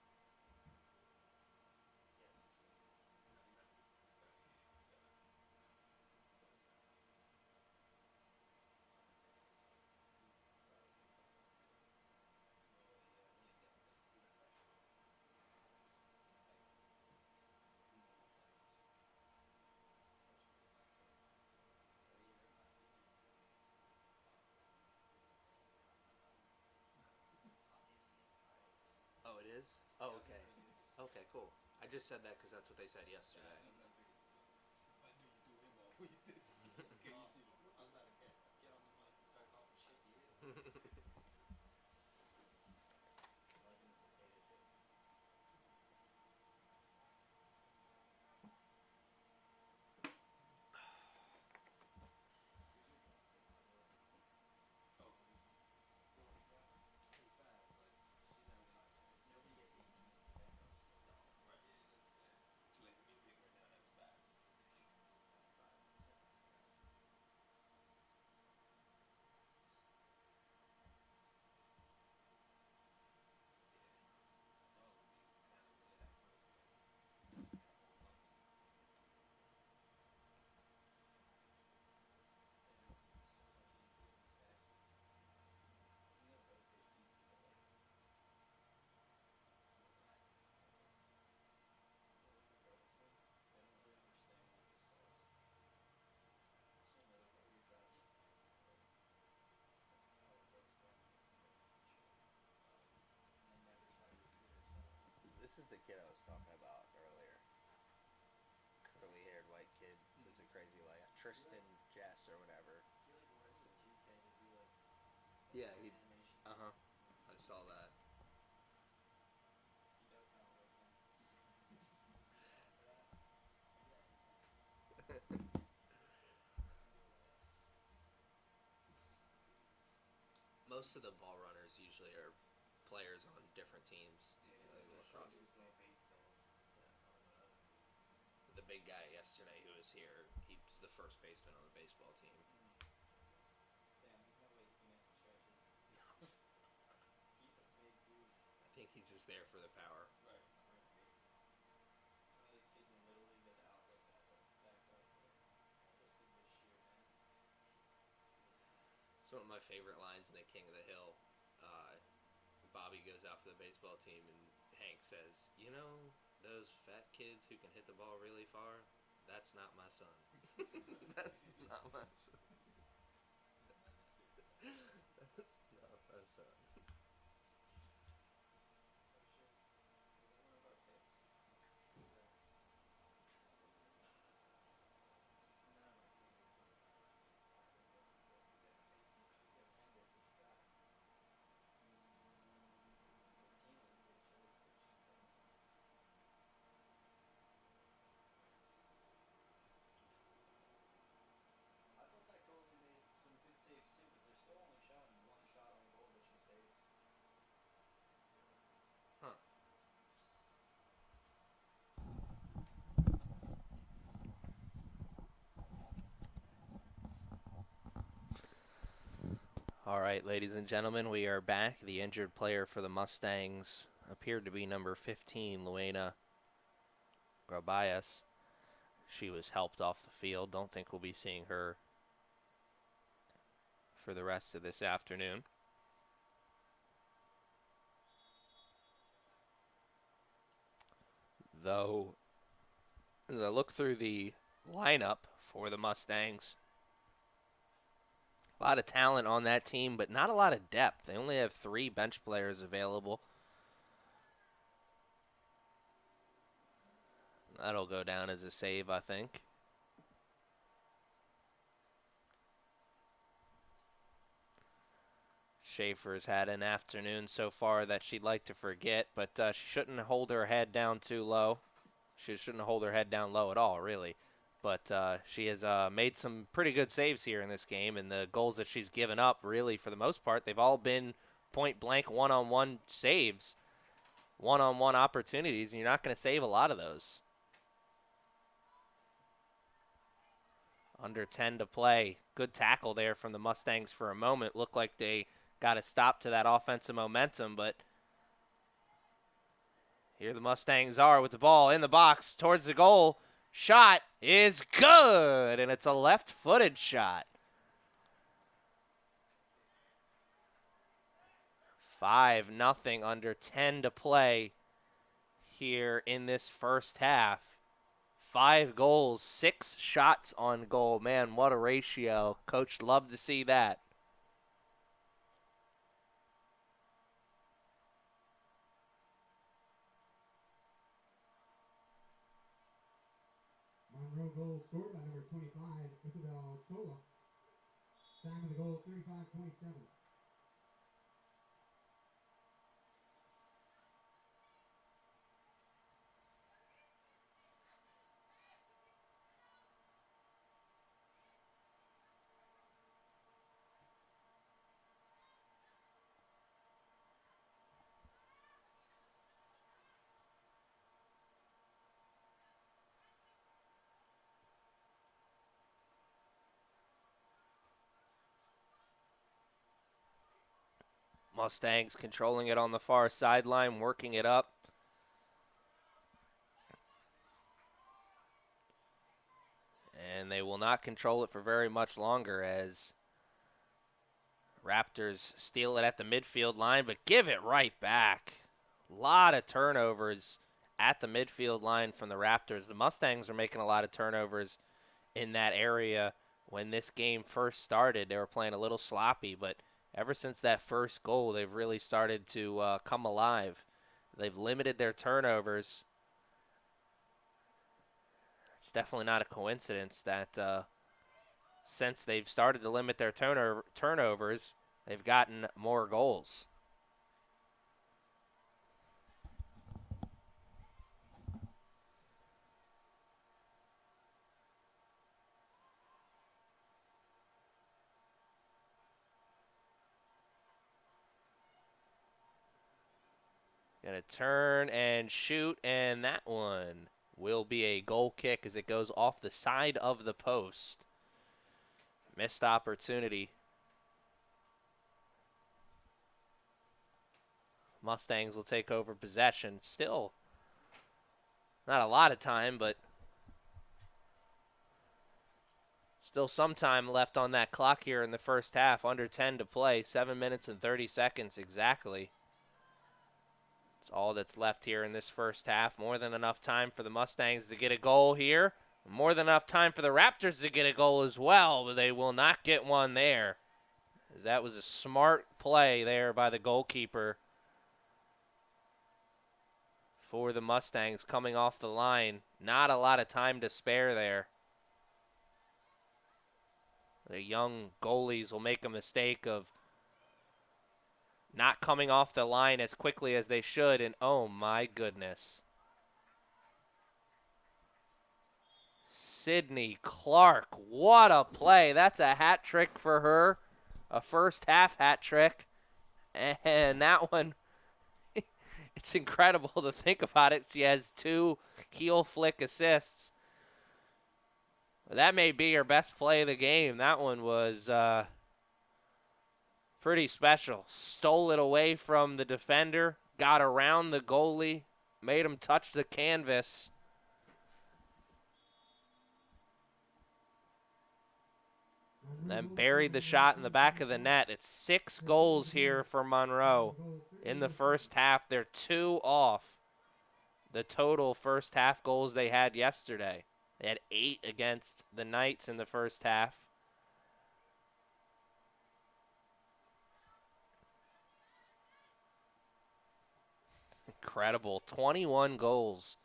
[SPEAKER 1] Oh, it is? Oh, okay. Okay, cool. I just said that because that's what they said yesterday. This is the kid I was talking about earlier. Curly-haired white kid. This is a crazy like Tristan Jess or whatever. Yeah, he. Uh huh. I saw that. Most of the ball runners usually are players on different teams. Lacrosse. The big guy yesterday who was here, he's the first baseman on the baseball team. I think he's just there for the power. It's one of my favorite lines in The King of the Hill. Bobby goes out for the baseball team, and Hank says, "You know, those fat kids who can hit the ball really far? That's not my son." That's not my son. That's not my son. Huh. All right, ladies and gentlemen, we are back. The injured player for the Mustangs appeared to be number 15, Luena Grabayas. She was helped off the field. Don't think we'll be seeing her for the rest of this afternoon. Though, as I look through the lineup for the Mustangs, a lot of talent on that team, but not a lot of depth. They only have 3 bench players available. That'll go down as a save, I think. Schaefer's had an afternoon so far that she'd like to forget, but she shouldn't hold her head down too low. She shouldn't hold her head down low at all, really. But she has made some pretty good saves here in this game, and the goals that she's given up, really, for the most part, they've all been point-blank one-on-one saves, one-on-one opportunities, and you're not going to save a lot of those. Under 10 to play. Good tackle there from the Mustangs for a moment. Looked like they got a stop to that offensive momentum, but here the Mustangs are with the ball in the box towards the goal. Shot is good, and it's a left-footed shot. 5-0, under 10 to play here in this first half. 5 goals, 6 shots on goal. Man, what a ratio. Coach loved to see that.
[SPEAKER 2] Monroe goal scored by number 25, Isabel Tola. Time of the goal, 35-27.
[SPEAKER 1] Mustangs controlling it on the far sideline, working it up. And they will not control it for very much longer as Raptors steal it at the midfield line, but give it right back. A lot of turnovers at the midfield line from the Raptors. The Mustangs are making a lot of turnovers in that area. When this game first started, they were playing a little sloppy, but ever since that first goal, they've really started to come alive. They've limited their turnovers. It's definitely not a coincidence that since they've started to limit their turnovers, they've gotten more goals. Gonna turn and shoot, and that one will be a goal kick as it goes off the side of the post. Missed opportunity. Mustangs will take over possession. Still not a lot of time, but still some time left on that clock here in the first half. Under 10 to play. 7 minutes and 30 seconds exactly. That's all that's left here in this first half. More than enough time for the Mustangs to get a goal here. More than enough time for the Raptors to get a goal as well, but they will not get one there. As that was a smart play there by the goalkeeper for the Mustangs coming off the line. Not a lot of time to spare there. The young goalies will make a mistake of not coming off the line as quickly as they should, and oh my goodness. Sydney Clark, what a play. That's a hat trick for her, a first half hat trick. And that one, it's incredible to think about it. She has 2 heel flick assists. That may be her best play of the game. That one was pretty special. Stole it away from the defender, got around the goalie, made him touch the canvas. And then buried the shot in the back of the net. It's 6 goals here for Monroe. In the first half, they're 2 off the total first half goals they had yesterday. They had 8 against the Knights in the first half. Incredible. 21 goals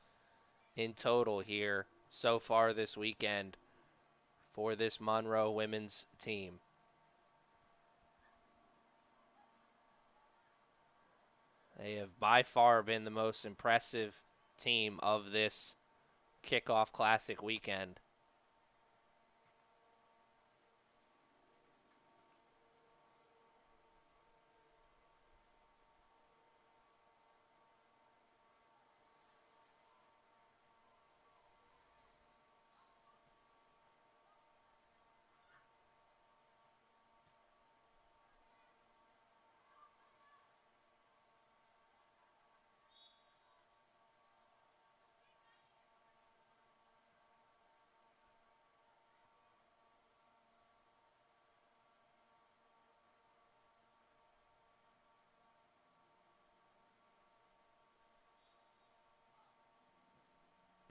[SPEAKER 1] in total here so far this weekend for this Monroe women's team. They have by far been the most impressive team of this Kickoff Classic weekend.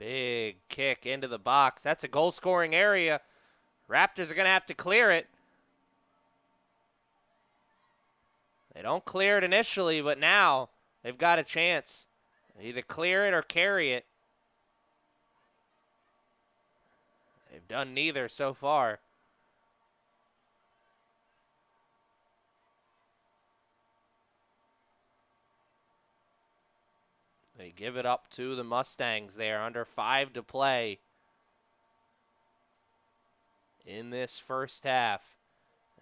[SPEAKER 1] Big kick into the box. That's a goal-scoring area. Raptors are going to have to clear it. They don't clear it initially, but now they've got a chance. Either clear it or carry it. They've done neither so far. They give it up to the Mustangs there, under 5 to play in this first half.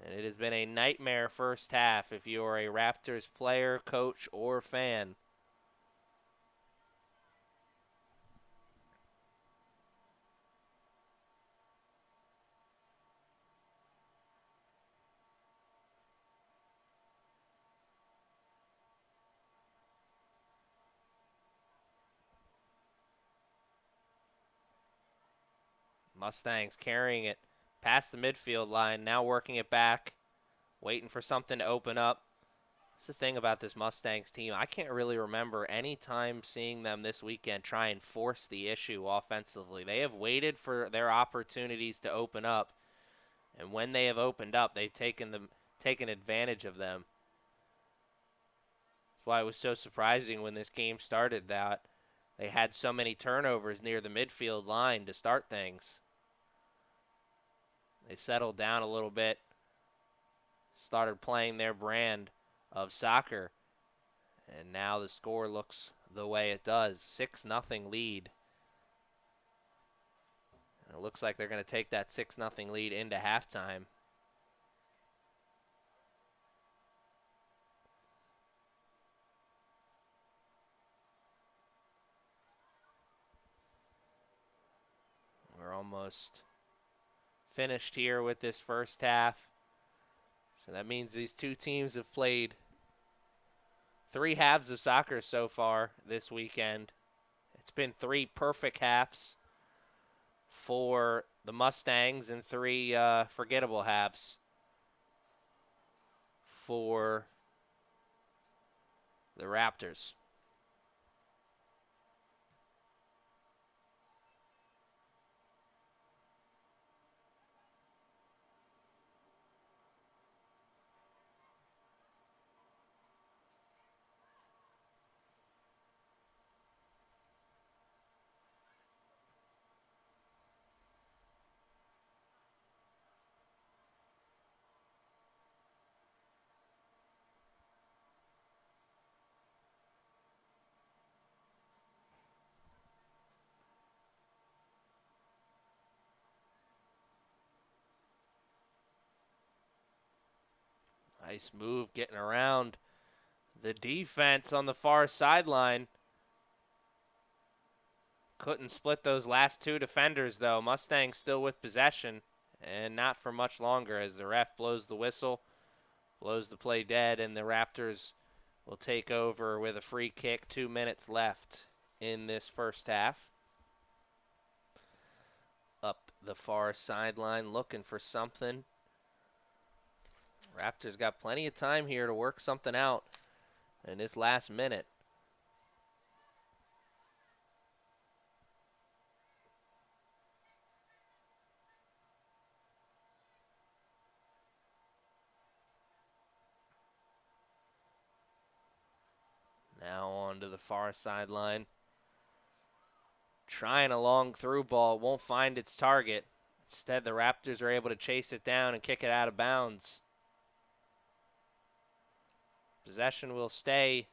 [SPEAKER 1] And it has been a nightmare first half if you are a Raptors player, coach, or fan. Mustangs carrying it past the midfield line, now working it back, waiting for something to open up. That's the thing about this Mustangs team. I can't really remember any time seeing them this weekend try and force the issue offensively. They have waited for their opportunities to open up, and when they have opened up, they've taken advantage of them. That's why it was so surprising when this game started that they had so many turnovers near the midfield line to start things. They settled down a little bit, started playing their brand of soccer, and now the score looks the way it does. 6-0 lead. And it looks like they're going to take that 6-0 lead into halftime. We're almost finished here with this first half. So that means these two teams have played 3 halves of soccer so far this weekend. It's been 3 perfect halves for the Mustangs and 3 forgettable halves for the Raptors. Nice move getting around the defense on the far sideline. Couldn't split those last 2 defenders, though. Mustangs still with possession, and not for much longer as the ref blows the whistle, blows the play dead, and the Raptors will take over with a free kick. 2 minutes left in this first half. Up the far sideline looking for something. Raptors got plenty of time here to work something out in this last minute. Now on to the far sideline. Trying a long through ball, won't find its target. Instead, the Raptors are able to chase it down and kick it out of bounds. Possession will stay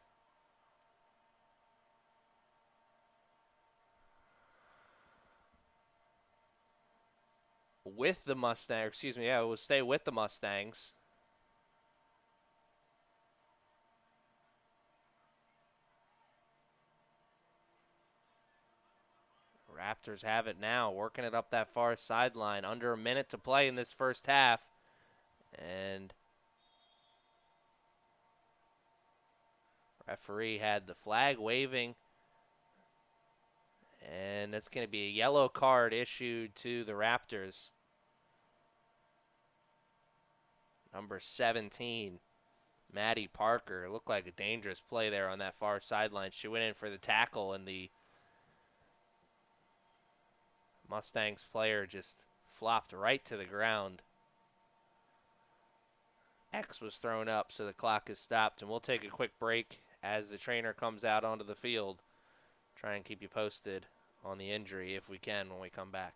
[SPEAKER 1] with the Mustangs. It will stay with the Mustangs. Raptors have it now, working it up that far sideline. Under a minute to play in this first half. And referee had the flag waving, and that's going to be a yellow card issued to the Raptors. Number 17, Maddie Parker. It looked like a dangerous play there on that far sideline. She went in for the tackle, and the Mustangs player just flopped right to the ground. X was thrown up, so the clock is stopped, and we'll take a quick break as the trainer comes out onto the field. Try and keep you posted on the injury if we can when we come back.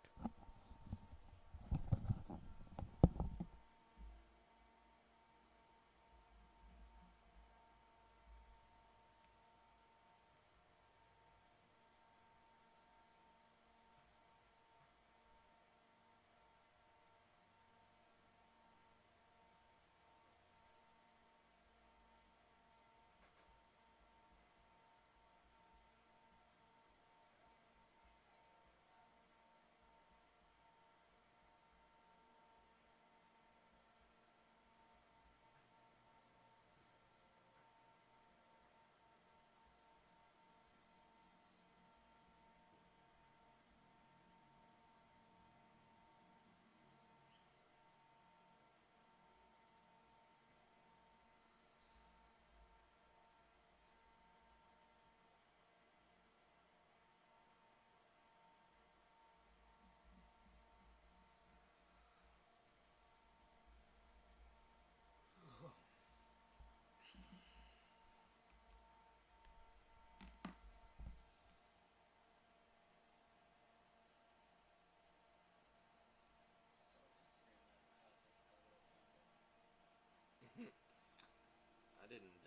[SPEAKER 1] I didn't.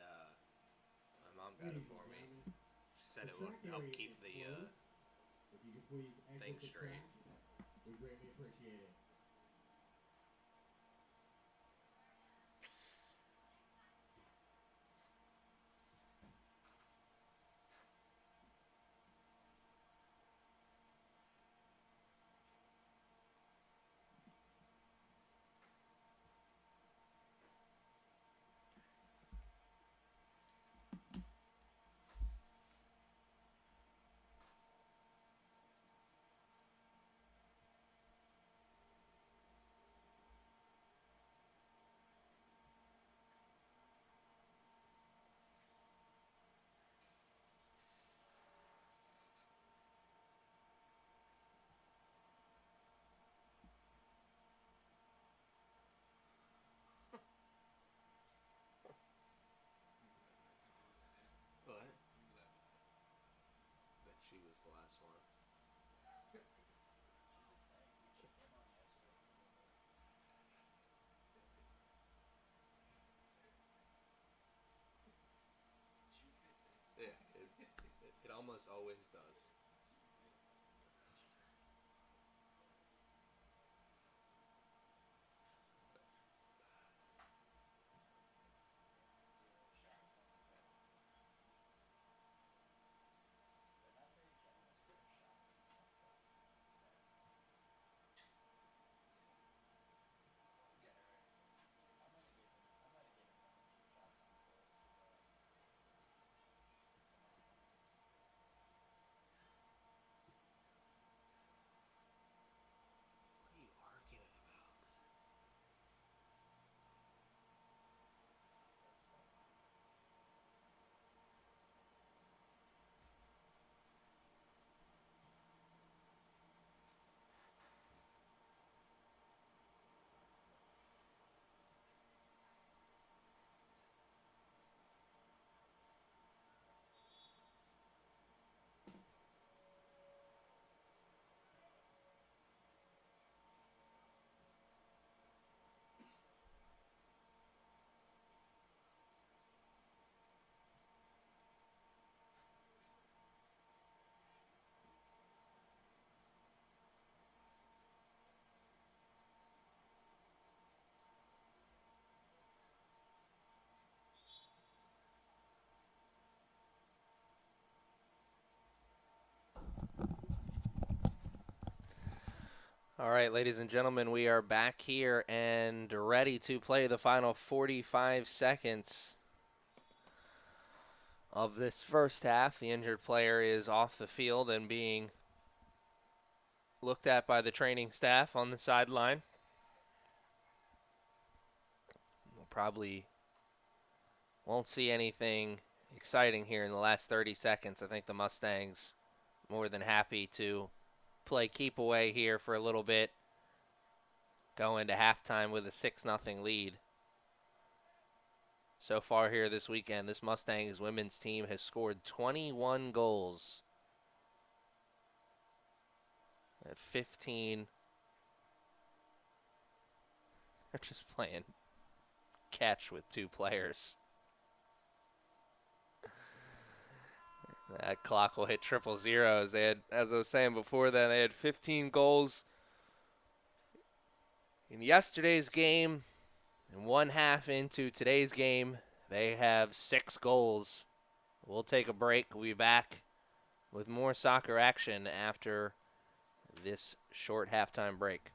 [SPEAKER 1] My mom got it
[SPEAKER 2] Ladies and
[SPEAKER 1] for me.
[SPEAKER 2] gentlemen,
[SPEAKER 1] She said
[SPEAKER 2] the
[SPEAKER 1] it would
[SPEAKER 2] track
[SPEAKER 1] help
[SPEAKER 2] area
[SPEAKER 1] keep
[SPEAKER 2] is
[SPEAKER 1] the
[SPEAKER 2] closed. If you could please
[SPEAKER 1] thing
[SPEAKER 2] exit the
[SPEAKER 1] straight.
[SPEAKER 2] track, we greatly appreciate it.
[SPEAKER 1] What? That she was the last one. Yeah, it almost always does. What are you arguing about? All right, ladies and gentlemen, we are back here and ready to play the final 45 seconds of this first half. The injured player is off the field and being looked at by the training staff on the sideline. We'll probably won't see anything exciting here in the last 30 seconds. I think the Mustangs more than happy to play keep away here for a little bit, go into halftime with a 6-0 lead. So far here this weekend, this Mustangs women's team has scored 21 goals at 15. They're just playing catch with two players. That clock will hit triple zeros. They had, as I was saying before that, they had 15 goals in yesterday's game, and one half into today's game, they have 6 goals. We'll take a break. We'll be back with more soccer action after this short halftime break.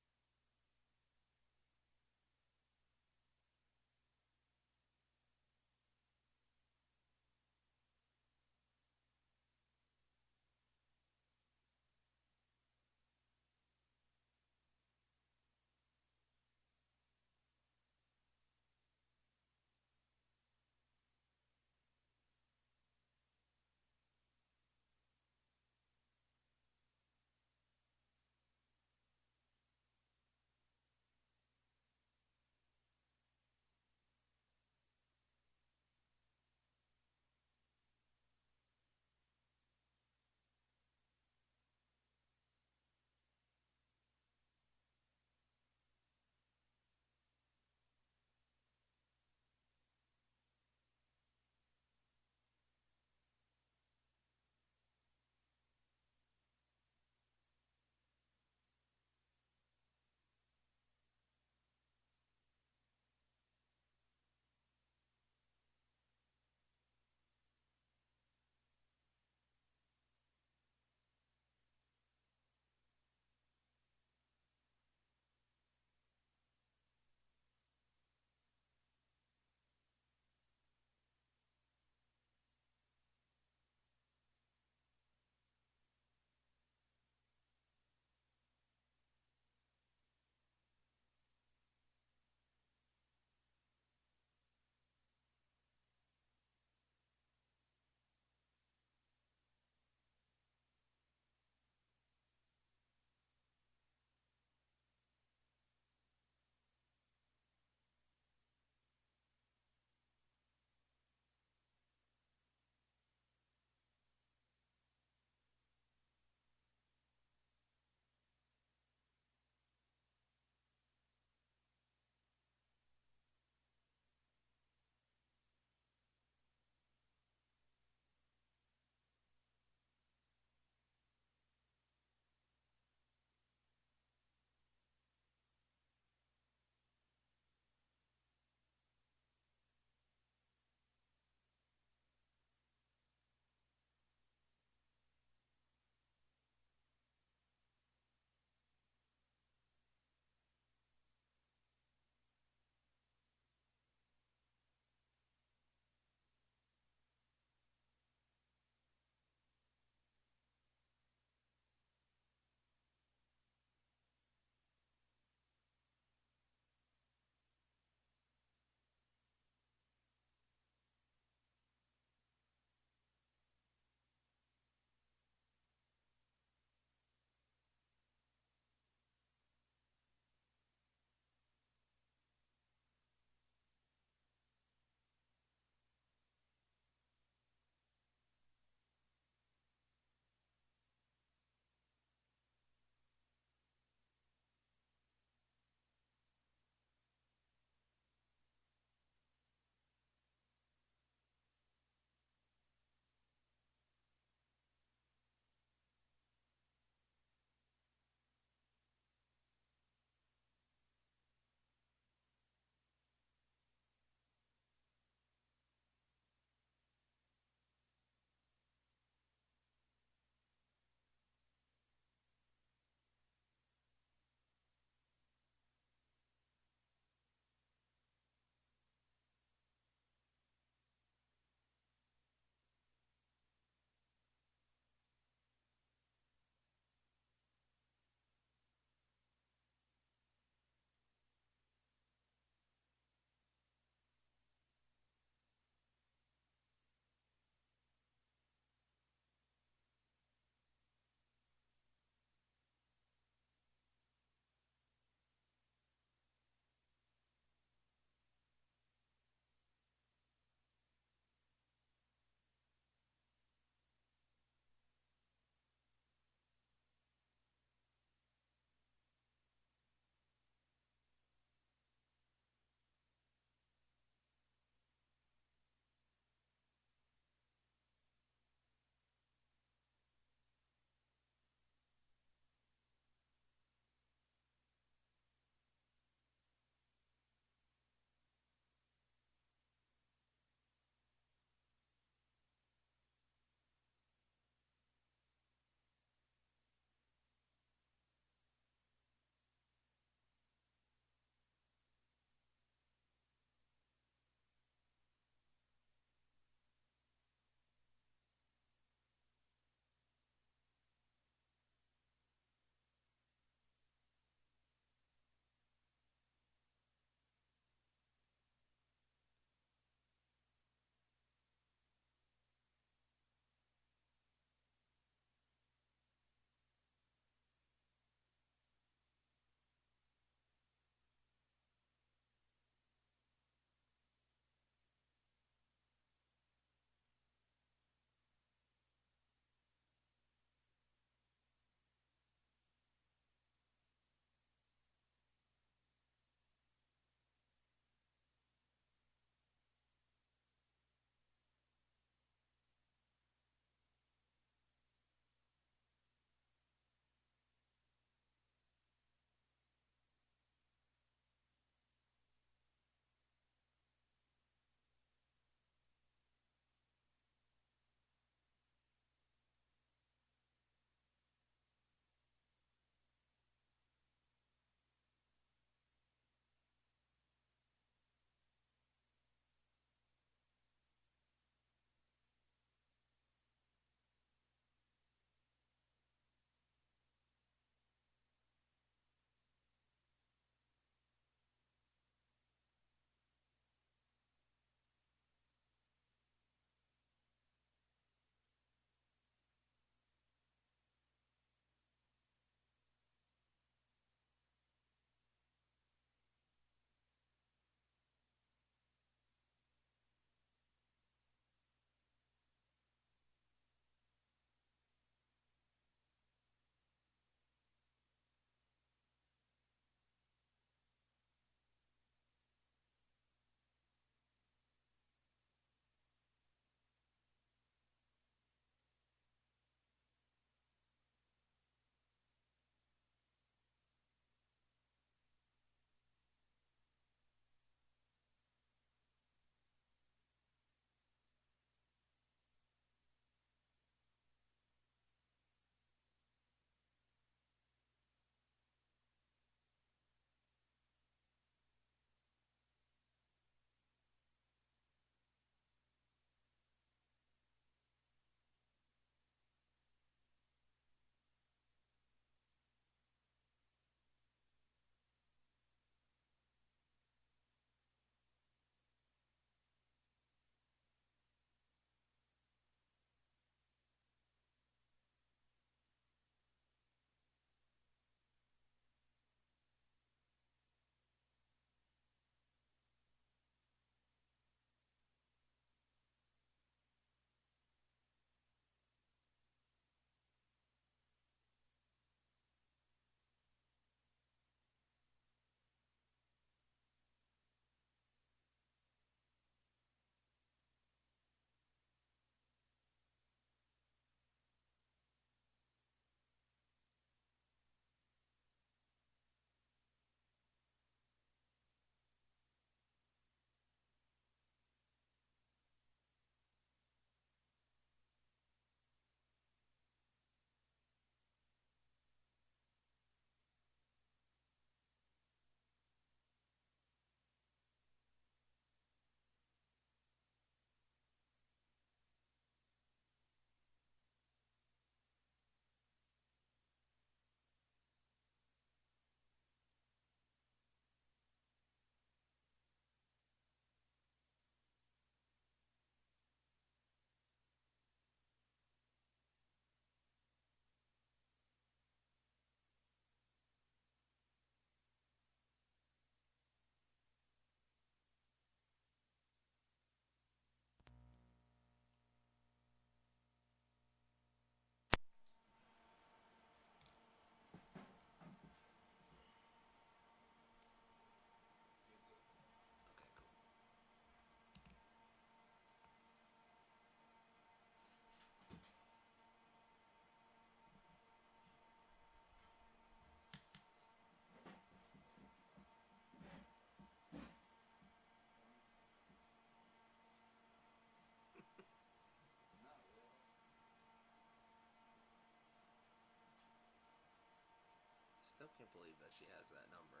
[SPEAKER 1] still can't believe that she has that number.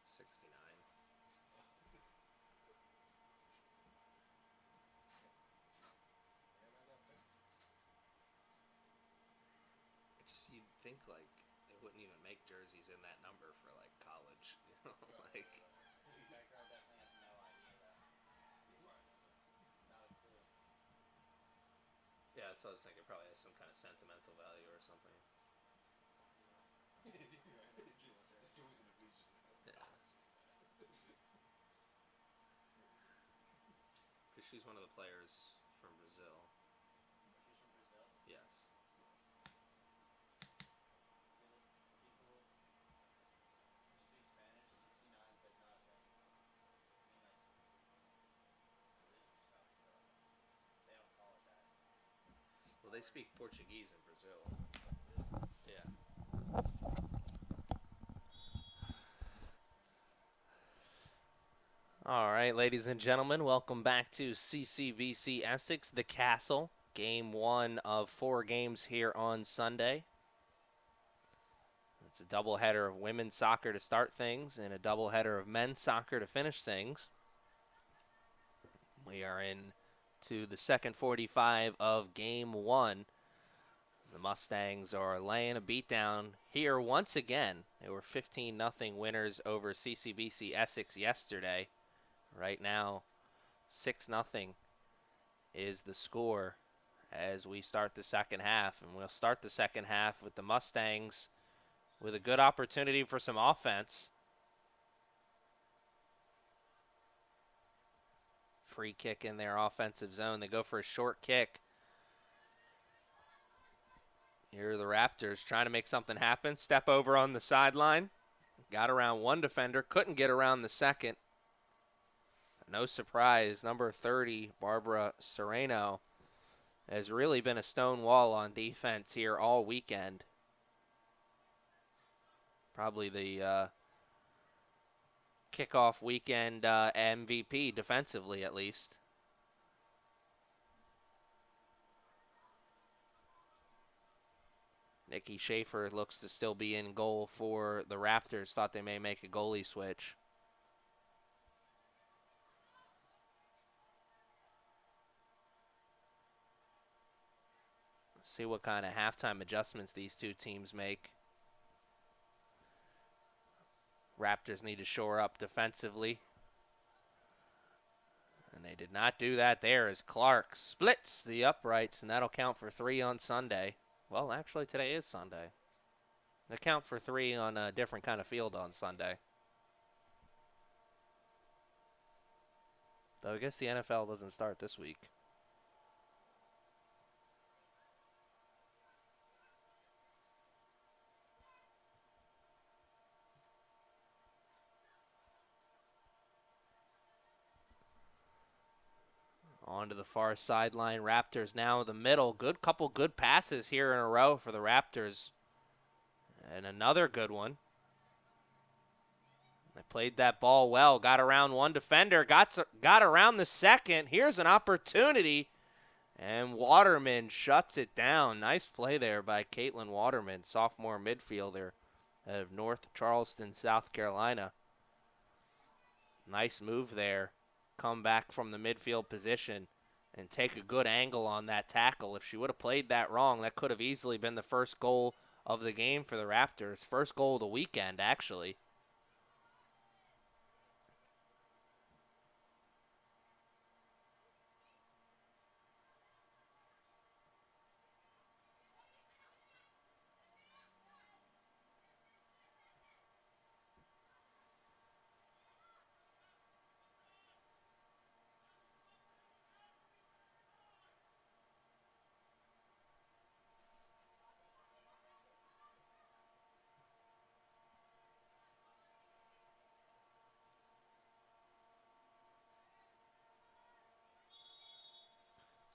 [SPEAKER 1] 69. You'd think like they wouldn't even make jerseys in that number for like college, you know, like.
[SPEAKER 3] That girl definitely has no idea that. Not a clue.
[SPEAKER 1] Yeah, that's what I was thinking. Probably has some kind of sentimental value or something.
[SPEAKER 3] Just doing some bleachers.
[SPEAKER 1] Yeah. Because she's one of the players from Brazil.
[SPEAKER 3] She's from Brazil?
[SPEAKER 1] Yes.
[SPEAKER 3] People who speak Spanish, 69's like not like, I mean like, position's probably still, they don't call it that.
[SPEAKER 1] Well, they speak Portuguese in Brazil. Yeah. All right, ladies and gentlemen, welcome back to CCBC Essex, the Castle. Game 1 of 4 games here on Sunday. It's a doubleheader of women's soccer to start things and a doubleheader of men's soccer to finish things. We are in to the second 45 of Game 1. The Mustangs are laying a beatdown here once again. They were 15-0 winners over CCBC Essex yesterday. Right now, 6-0 is the score as we start the second half. And we'll start the second half with the Mustangs with a good opportunity for some offense. Free kick in their offensive zone. They go for a short kick. Here are the Raptors trying to make something happen. Step over on the sideline. Got around one defender. Couldn't get around the second. No surprise, number 30, Barbara Sereno, has really been a stone wall on defense here all weekend. Probably the kickoff weekend MVP defensively, at least. Nikki Schaefer looks to still be in goal for the Raptors. Thought they may make a goalie switch. See what kind of halftime adjustments these two teams make. Raptors need to shore up defensively. And they did not do that there as Clark splits the uprights, and that'll count for 3 on Sunday. Well, actually, today is Sunday. They count for 3 on a different kind of field on Sunday. Though I guess the NFL doesn't start this week. On to the far sideline. Raptors now in the middle. Couple good passes here in a row for the Raptors. And another good one. They played that ball well. Got around one defender. Got around the second. Here's an opportunity. And Waterman shuts it down. Nice play there by Caitlin Waterman, sophomore midfielder of North Charleston, South Carolina. Nice move there. Come back from the midfield position and take a good angle on that tackle. If she would have played that wrong, that could have easily been the first goal of the game for the Raptors. First goal of the weekend, actually.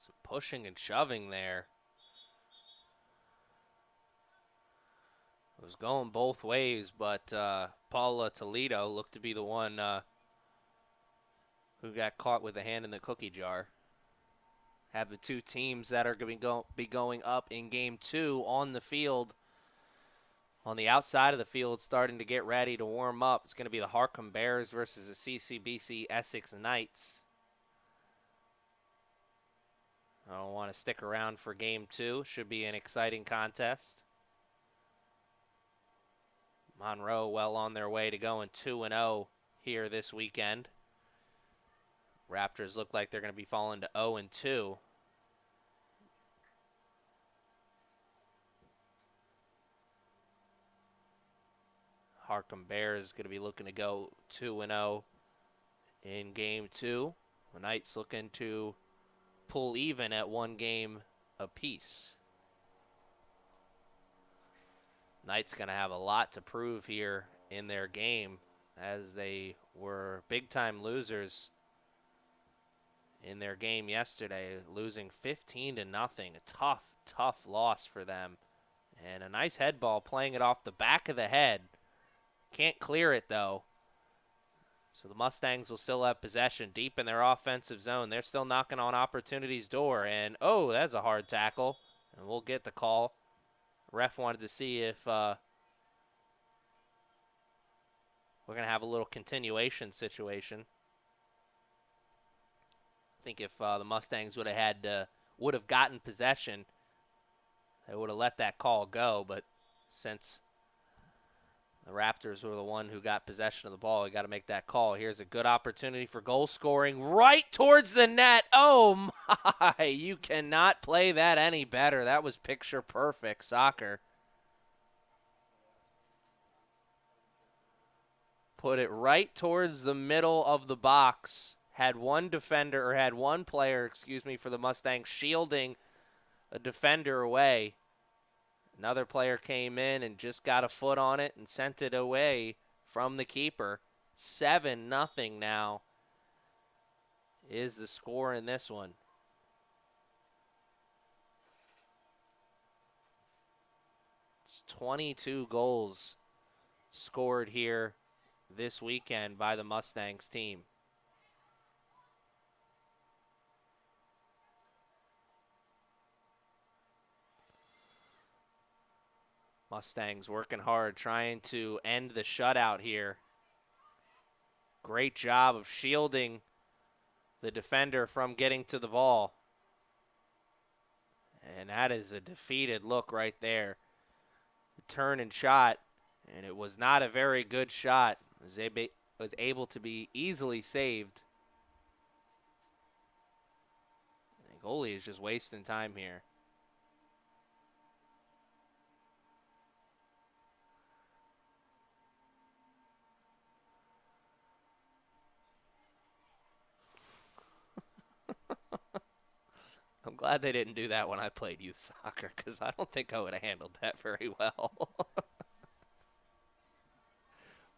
[SPEAKER 1] Some pushing and shoving there. It was going both ways, but Paula Toledo looked to be the one who got caught with a hand in the cookie jar. Have the two teams that are going to be going up in Game 2 on the field On the outside of the field, starting to get ready to warm up, it's going to be the Harcum Bears versus the CCBC Essex Knights. I don't want to stick around for game 2. Should be an exciting contest. Monroe well on their way to going 2-0 here this weekend. Raptors look like they're going to be falling to 0-2. Harcum Bears going to be looking to go 2-0 in game 2. The Knights looking to pull even at 1 game apiece. Knights going to have a lot to prove here in their game, as they were big-time losers in their game yesterday, losing 15-0. A tough loss for them. And a nice head ball, playing it off the back of the head. Can't clear it, though. So the Mustangs will still have possession deep in their offensive zone. They're still knocking on opportunity's door. And, oh, that's a hard tackle. And we'll get the call. Ref wanted to see if we're going to have a little continuation situation. I think if the Mustangs would have gotten possession, they would have let that call go. But since the Raptors were the one who got possession of the ball, we got to make that call. Here's a good opportunity for goal scoring right towards the net. Oh my, you cannot play that any better. That was picture perfect soccer. Put it right towards the middle of the box. Had one player for the Mustangs shielding a defender away. Another player came in and just got a foot on it and sent it away from the keeper. 7-0 now is the score in this one. It's 22 goals scored here this weekend by the Mustangs team. Mustangs working hard, trying to end the shutout here. Great job of shielding the defender from getting to the ball. And that is a defeated look right there. Turn and shot, and it was not a very good shot. Was able to be easily saved. The goalie is just wasting time here. I'm glad they didn't do that when I played youth soccer, because I don't think I would have handled that very well.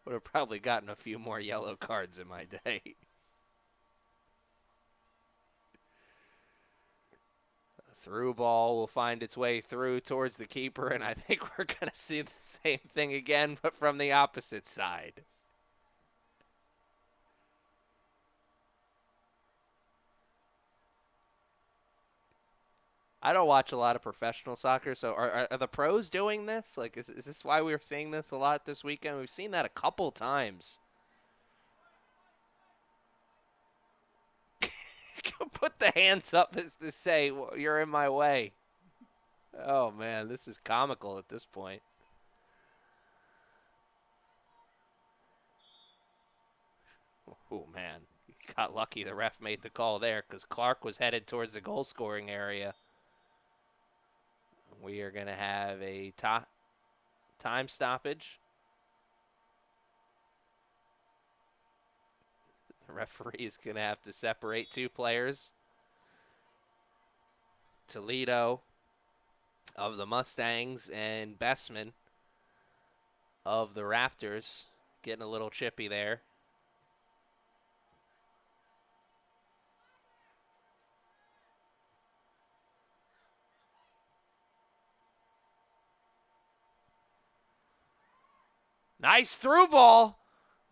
[SPEAKER 1] Would have probably gotten a few more yellow cards in my day. A through ball will find its way through towards the keeper, and I think we're going to see the same thing again, but from the opposite side. I don't watch a lot of professional soccer, so are the pros doing this? Like, is this why we were seeing this a lot this weekend? We've seen that a couple times. Put the hands up as to say, well, you're in my way. Oh, man, this is comical at this point. Oh, man. Got lucky the ref made the call there, because Clark was headed towards the goal-scoring area. We are going to have a time stoppage. The referee is going to have to separate 2 players. Toledo of the Mustangs and Bessman of the Raptors. Getting a little chippy there. Nice through ball.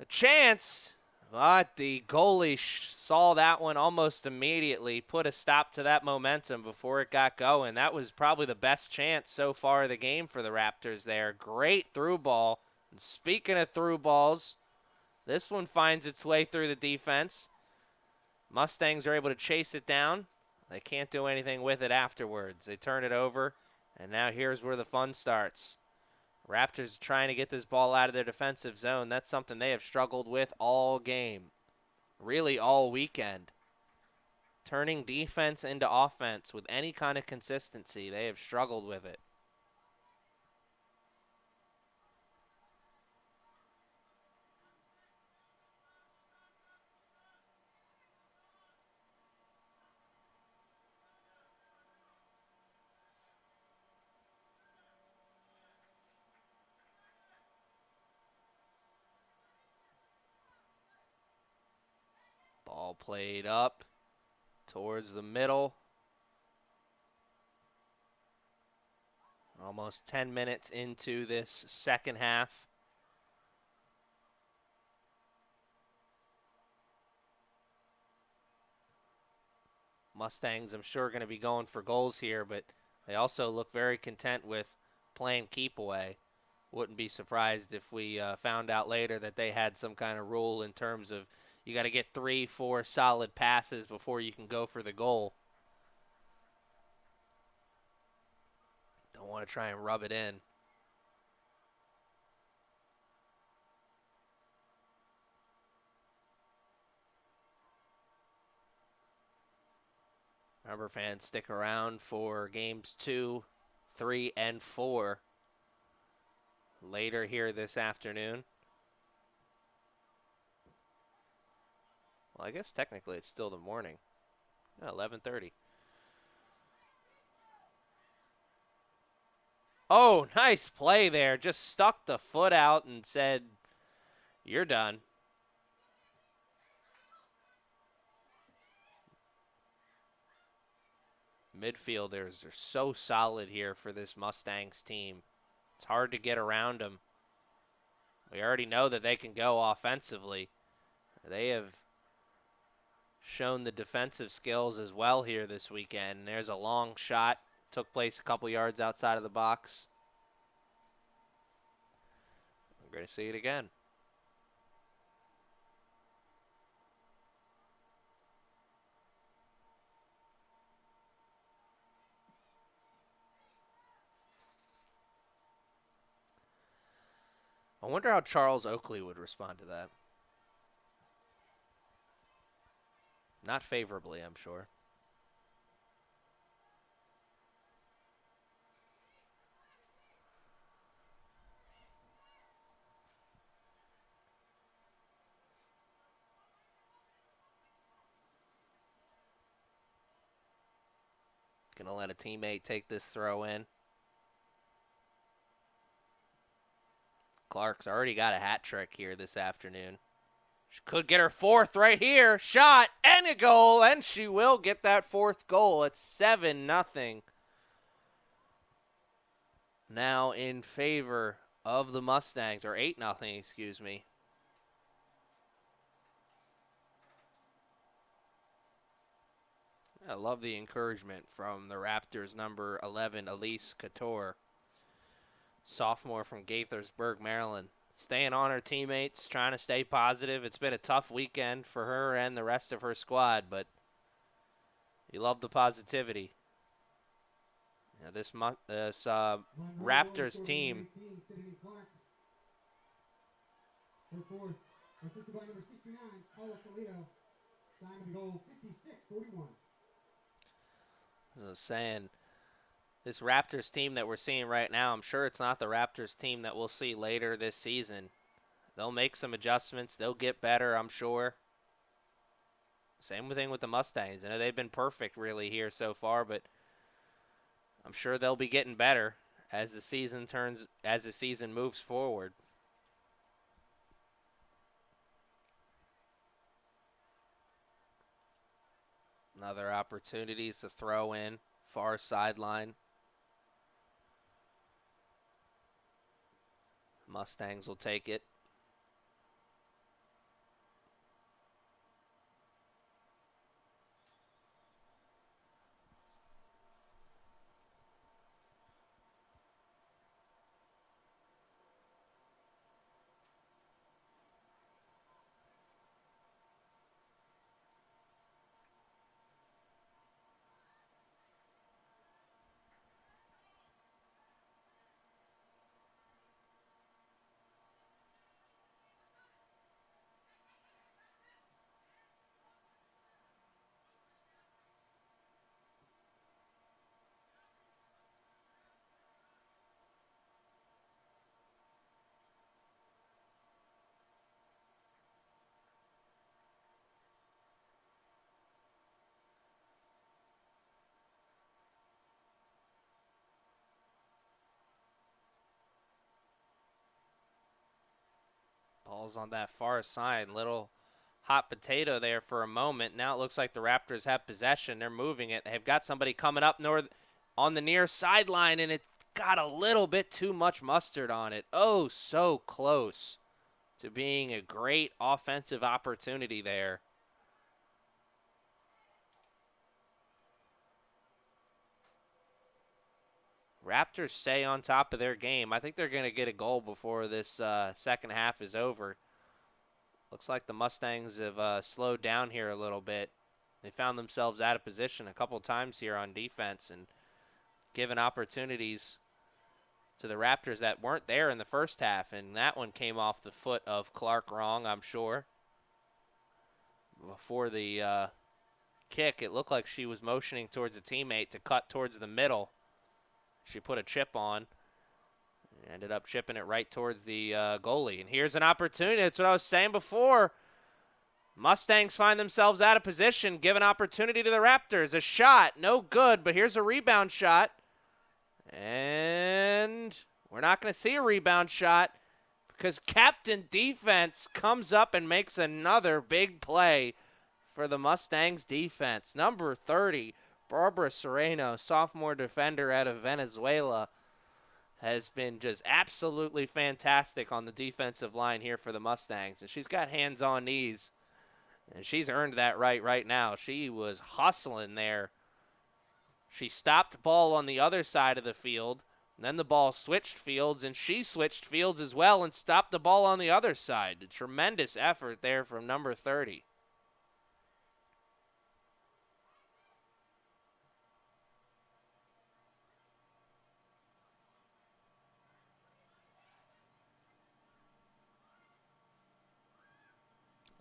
[SPEAKER 1] A chance. But the goalie saw that one almost immediately, put a stop to that momentum before it got going. That was probably the best chance so far of the game for the Raptors there. Great through ball. And speaking of through balls, this one finds its way through the defense. Mustangs are able to chase it down. They can't do anything with it afterwards. They turn it over, and now here's where the fun starts. Raptors trying to get this ball out of their defensive zone. That's something they have struggled with all game, really all weekend. Turning defense into offense with any kind of consistency, they have struggled with it. Ball played up towards the middle. Almost 10 minutes into this second half. Mustangs, I'm sure, going to be going for goals here, but they also look very content with playing keep away. Wouldn't be surprised if we found out later that they had some kind of rule in terms of you got to get 3-4 solid passes before you can go for the goal. Don't want to try and rub it in. Remember, fans, stick around for games 2, 3, and 4 later here this afternoon. Well, I guess technically it's still the morning. 11:30. Oh, nice play there. Just stuck the foot out and said, "You're done." Midfielders are so solid here for this Mustangs team. It's hard to get around them. We already know that they can go offensively. They have shown the defensive skills as well here this weekend. There's a long shot. Took place a couple yards outside of the box. We're going to see it again. I wonder how Charles Oakley would respond to that. Not favorably, I'm sure. Gonna let a teammate take this throw in. Clark's already got a hat trick here this afternoon. She could get her fourth right here. Shot and a goal, and she will get that fourth goal. It's 7-0. Now in favor of the Mustangs, or 8-0, excuse me. I love the encouragement from the Raptors' number 11, Elise Couture, sophomore from Gaithersburg, Maryland. Staying on her teammates, trying to stay positive. It's been a tough weekend for her and the rest of her squad, but you love the positivity. Yeah, this Raptors team.
[SPEAKER 2] Her fourth, assisted by number 69, Paula Toledo. Time of the goal, 56-41.
[SPEAKER 1] I was saying, this Raptors team that we're seeing right now, I'm sure it's not the Raptors team that we'll see later this season. They'll make some adjustments. They'll get better, I'm sure. Same thing with the Mustangs. I know they've been perfect really here so far, but I'm sure they'll be getting better as the season moves forward. Another opportunities to throw in, far sideline. Mustangs will take it. Ball's on that far side. Little hot potato there for a moment. Now it looks like the Raptors have possession. They're moving it. They've got somebody coming up north on the near sideline, and it's got a little bit too much mustard on it. Oh, so close to being a great offensive opportunity there. Raptors stay on top of their game. I think they're going to get a goal before this second half is over. Looks like the Mustangs have slowed down here a little bit. They found themselves out of position a couple times here on defense and given opportunities to the Raptors that weren't there in the first half, and that one came off the foot of Clark wrong, I'm sure. Before the kick, it looked like she was motioning towards a teammate to cut towards the middle. She put a chip on. Ended up chipping it right towards the goalie. And here's an opportunity. That's what I was saying before. Mustangs find themselves out of position. Give an opportunity to the Raptors. A shot. No good, but here's a rebound shot. And we're not going to see a rebound shot because Captain Defense comes up and makes another big play for the Mustangs defense. Number 30, Barbara Sereno, sophomore defender out of Venezuela, has been just absolutely fantastic on the defensive line here for the Mustangs. And she's got hands on knees, and she's earned that right now. She was hustling there. She stopped ball on the other side of the field. Then the ball switched fields, and she switched fields as well and stopped the ball on the other side. A tremendous effort there from number 30.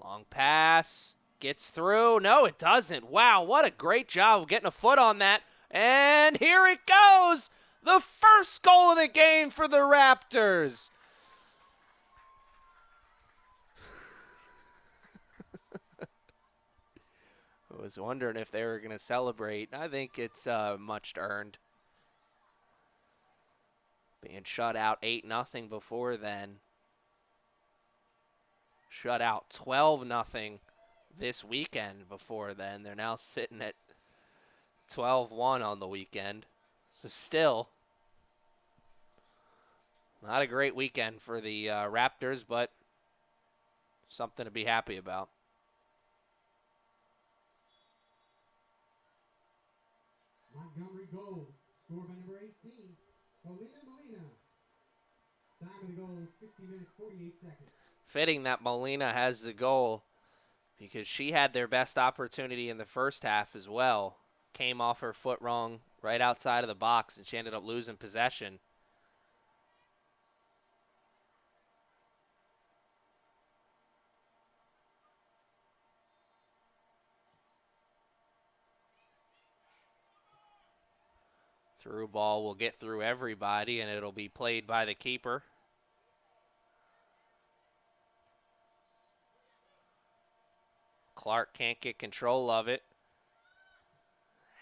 [SPEAKER 1] Long pass. Gets through. No, it doesn't. Wow, what a great job of getting a foot on that. And here it goes. The first goal of the game for the Raptors. I was wondering if they were going to celebrate. I think it's much earned. Being shut out 8-0 before then. Shut out 12-0 this weekend before then. They're now sitting at 12-1 on the weekend. So still, not a great weekend for the Raptors, but something to be happy about.
[SPEAKER 2] Montgomery goal, scored by number 18, Molina. Time of the goal, 60 minutes, 48 seconds.
[SPEAKER 1] Fitting that Molina has the goal because she had their best opportunity in the first half as well. Came off her foot wrong right outside of the box, and she ended up losing possession. Through ball will get through everybody, and it'll be played by the keeper. Clark can't get control of it.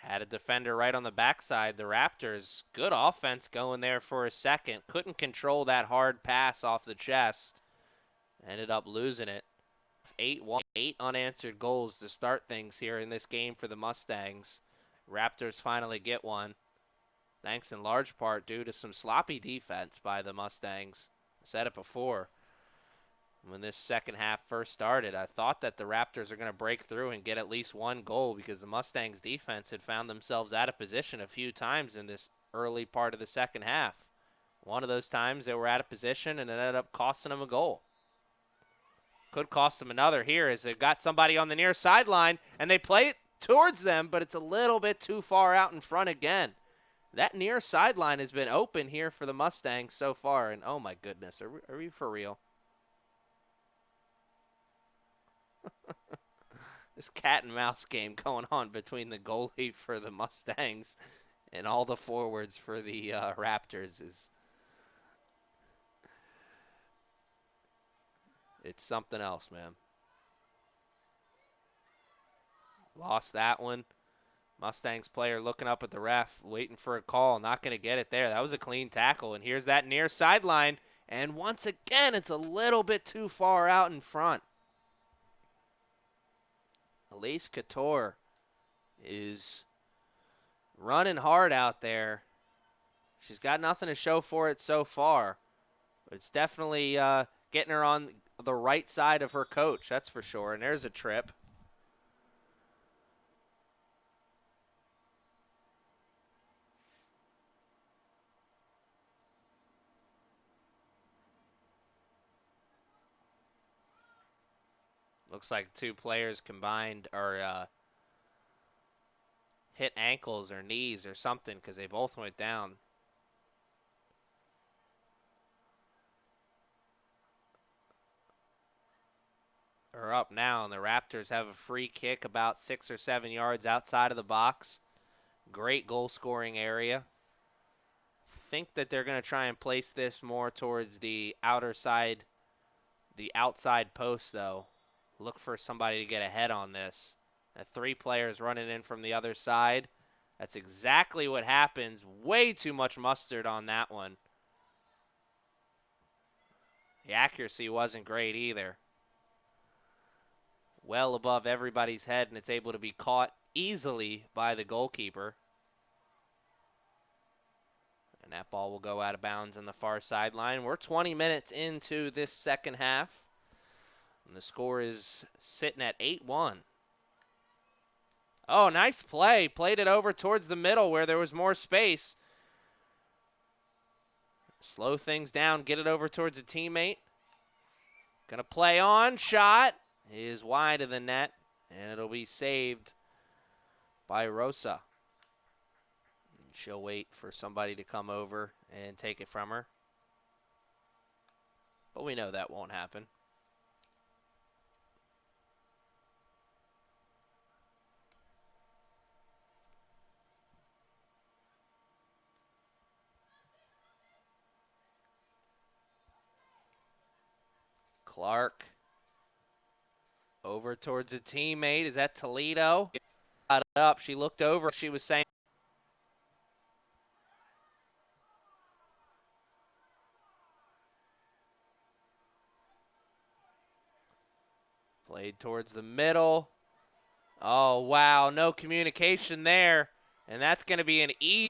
[SPEAKER 1] Had a defender right on the backside. The Raptors, good offense going there for a second. Couldn't control that hard pass off the chest. Ended up losing it. 8-1, 8 unanswered goals to start things here in this game for the Mustangs. Raptors finally get one. Thanks in large part due to some sloppy defense by the Mustangs. I said it before. When this second half first started, I thought that the Raptors are going to break through and get at least one goal because the Mustangs defense had found themselves out of position a few times in this early part of the second half. One of those times they were out of position and it ended up costing them a goal. Could cost them another here as they've got somebody on the near sideline and they play it towards them, but it's a little bit too far out in front again. That near sideline has been open here for the Mustangs so far, and oh my goodness, are we for real? This cat and mouse game going on between the goalie for the Mustangs and all the forwards for the Raptors is it's something else, man. Lost that one. Mustangs player looking up at the ref, waiting for a call, not going to get it there. That was a clean tackle, and here's that near sideline, And once again, it's a little bit too far out in front. Elise Couture is running hard out there. She's got nothing to show for it so far. But it's definitely getting her on the right side of her coach, that's for sure. And there's a trip. Looks like two players combined are hit ankles or knees or something because they both went down. Are up now, and the Raptors have a free kick about 6 or 7 yards outside of the box. Great goal scoring area. Think that they're going to try and place this more towards the outer side, the outside post, though. Look for somebody to get ahead on this. 3 players running in from the other side. That's exactly what happens. Way too much mustard on that one. The accuracy wasn't great either. Well above everybody's head, and it's able to be caught easily by the goalkeeper. And that ball will go out of bounds on the far sideline. We're 20 minutes into this second half. And the score is sitting at 8-1. Oh, nice play. Played it over towards the middle where there was more space. Slow things down, get it over towards a teammate. Gonna play on, shot. Is wide of the net, and it'll be saved by Rosa. She'll wait for somebody to come over and take it from her. But we know that won't happen. Clark over towards a teammate. Is that Toledo? Got it up. She looked over. She was saying. Played towards the middle. Oh, wow. No communication there. And that's going to be an E.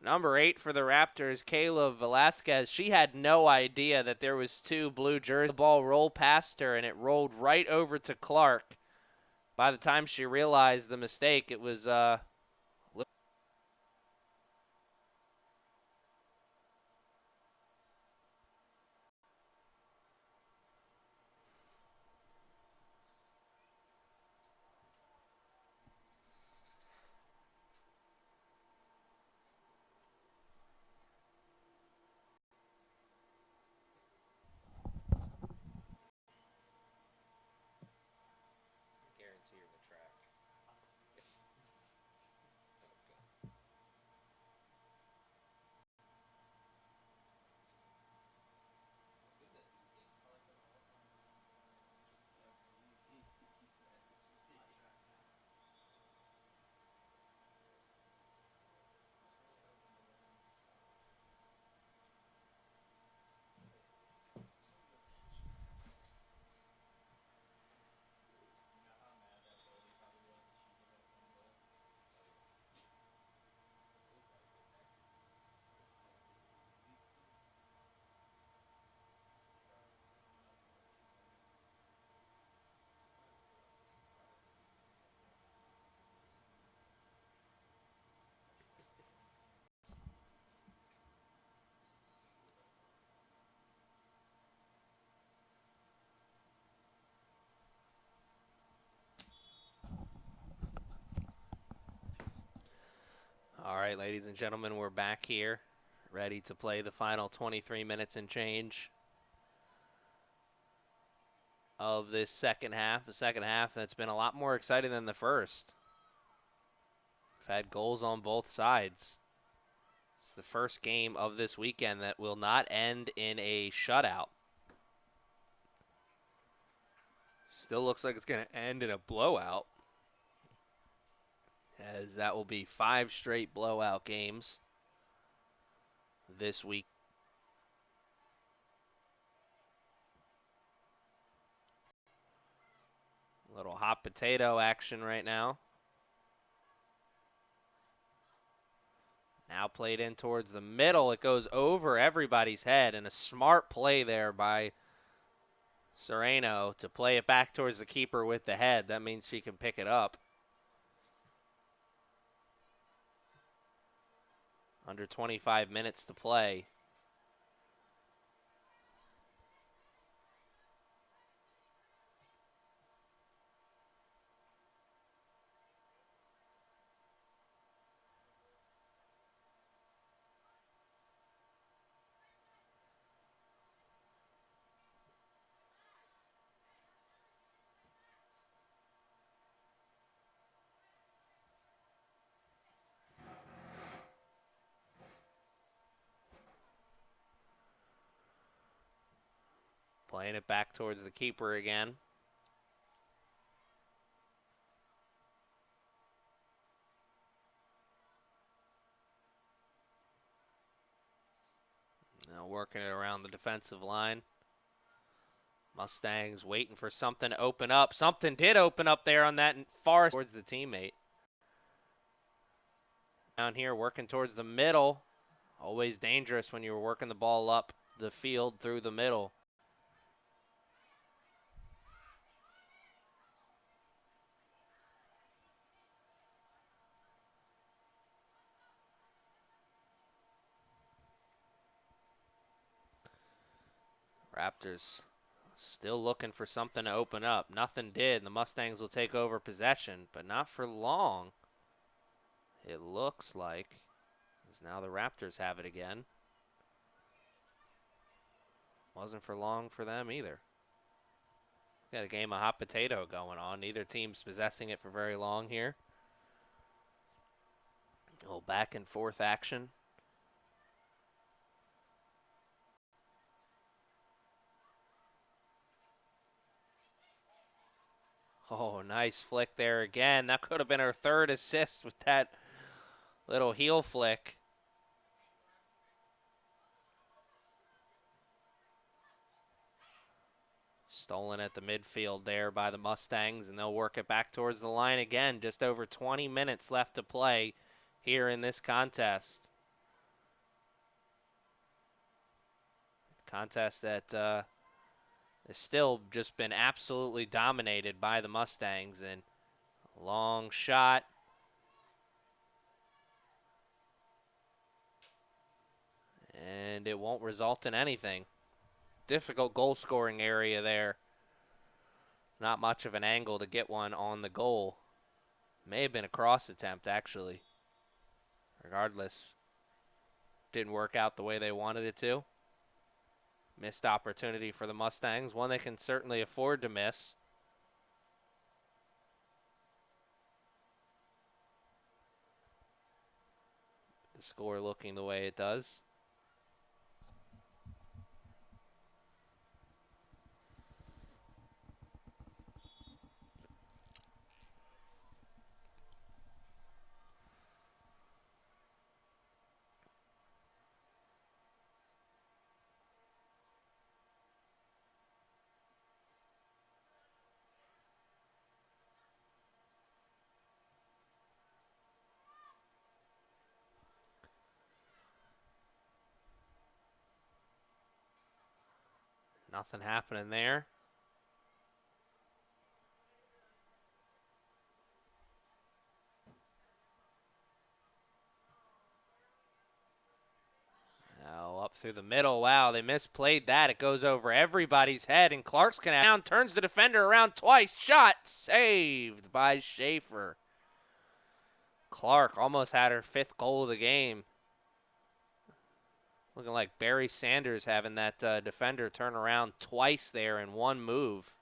[SPEAKER 1] Number 8 for the Raptors, Kayla Velasquez. She had no idea that there was 2 blue jerseys. The ball rolled past her, and it rolled right over to Clark. By the time she realized the mistake, it was guarantee the track. All right, ladies and gentlemen, we're back here, ready to play the final 23 minutes and change of this second half. The second half that's been a lot more exciting than the first. We've had goals on both sides. It's the first game of this weekend that will not end in a shutout. Still looks like it's going to end in a blowout, as that will be 5 straight blowout games this week. Little hot potato action right now. Now played in towards the middle. It goes over everybody's head, and a smart play there by Sereno to play it back towards the keeper with the head. That means she can pick it up. Under 25 minutes to play. Playing it back towards the keeper again. Now working it around the defensive line. Mustangs waiting for something to open up. Something did open up there on that far towards the teammate. Down here working towards the middle. Always dangerous when you're working the ball up the field through the middle. Raptors still looking for something to open up. Nothing did. The Mustangs will take over possession, but not for long. It looks like, as now the Raptors have it again. Wasn't for long for them either. Got a game of hot potato going on. Neither team's possessing it for very long here. A little back and forth action. Oh, nice flick there again. That could have been her third assist with that little heel flick. Stolen at the midfield there by the Mustangs, and they'll work it back towards the line again. Just over 20 minutes left to play here in this contest. Contest that has still just been absolutely dominated by the Mustangs. And a long shot. And it won't result in anything. Difficult goal scoring area there. Not much of an angle to get one on the goal. May have been a cross attempt, actually. Regardless, didn't work out the way they wanted it to. Missed opportunity for the Mustangs, one they can certainly afford to miss. The score looking the way it does. Nothing happening there. Now up through the middle. Wow, they misplayed that. It goes over everybody's head, and Clark's gonna down, turns the defender around twice. Shot saved by Schaefer. Clark almost had her 5th goal of the game. Looking like Barry Sanders having that defender turn around twice there in one move.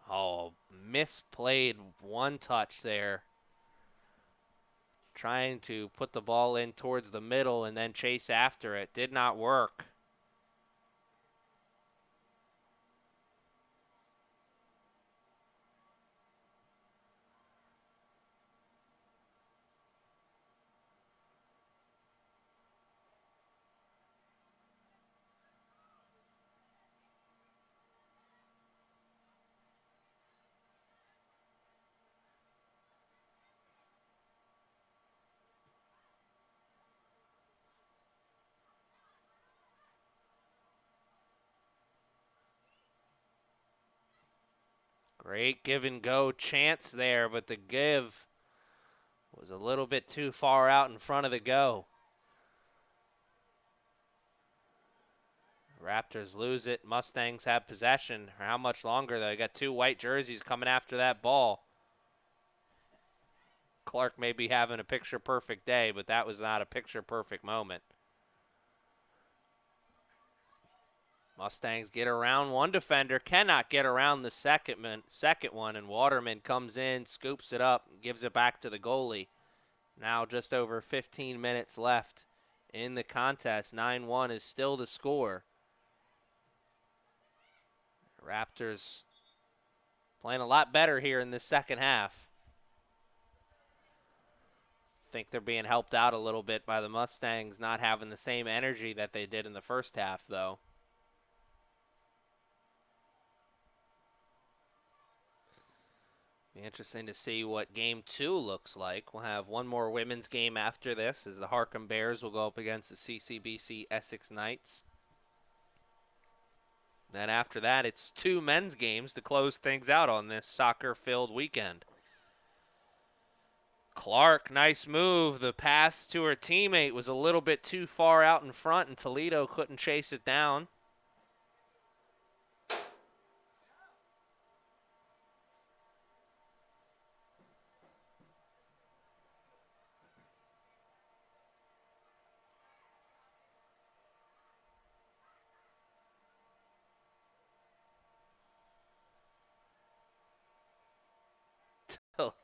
[SPEAKER 1] Oh, misplayed one touch there. Trying to put the ball in towards the middle and then chase after it. Did not work. Great give and go chance there, but the give was a little bit too far out in front of the go. Raptors lose it. Mustangs have possession. How much longer, though? You got two white jerseys coming after that ball. Clark may be having a picture-perfect day, but that was not a picture-perfect moment. Mustangs get around one defender, cannot get around the second one, and Waterman comes in, scoops it up, gives it back to the goalie. Now just over 15 minutes left in the contest. 9-1 is still the score. Raptors playing a lot better here in the second half. Think they're being helped out a little bit by the Mustangs not having the same energy that they did in the first half, though. Be interesting to see what game 2 looks like. We'll have one more women's game after this as the Harcum Bears will go up against the CCBC Essex Knights. Then after that, it's 2 men's games to close things out on this soccer-filled weekend. Clark, nice move. The pass to her teammate was a little bit too far out in front, and Toledo couldn't chase it down.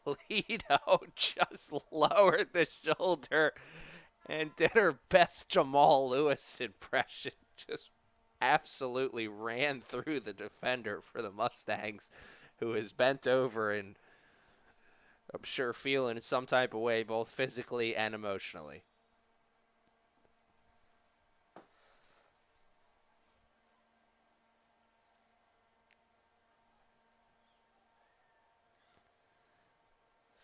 [SPEAKER 1] Toledo just lowered the shoulder and did her best Jamal Lewis impression. Just absolutely ran through the defender for the Mustangs, who is bent over and I'm sure feeling some type of way, both physically and emotionally.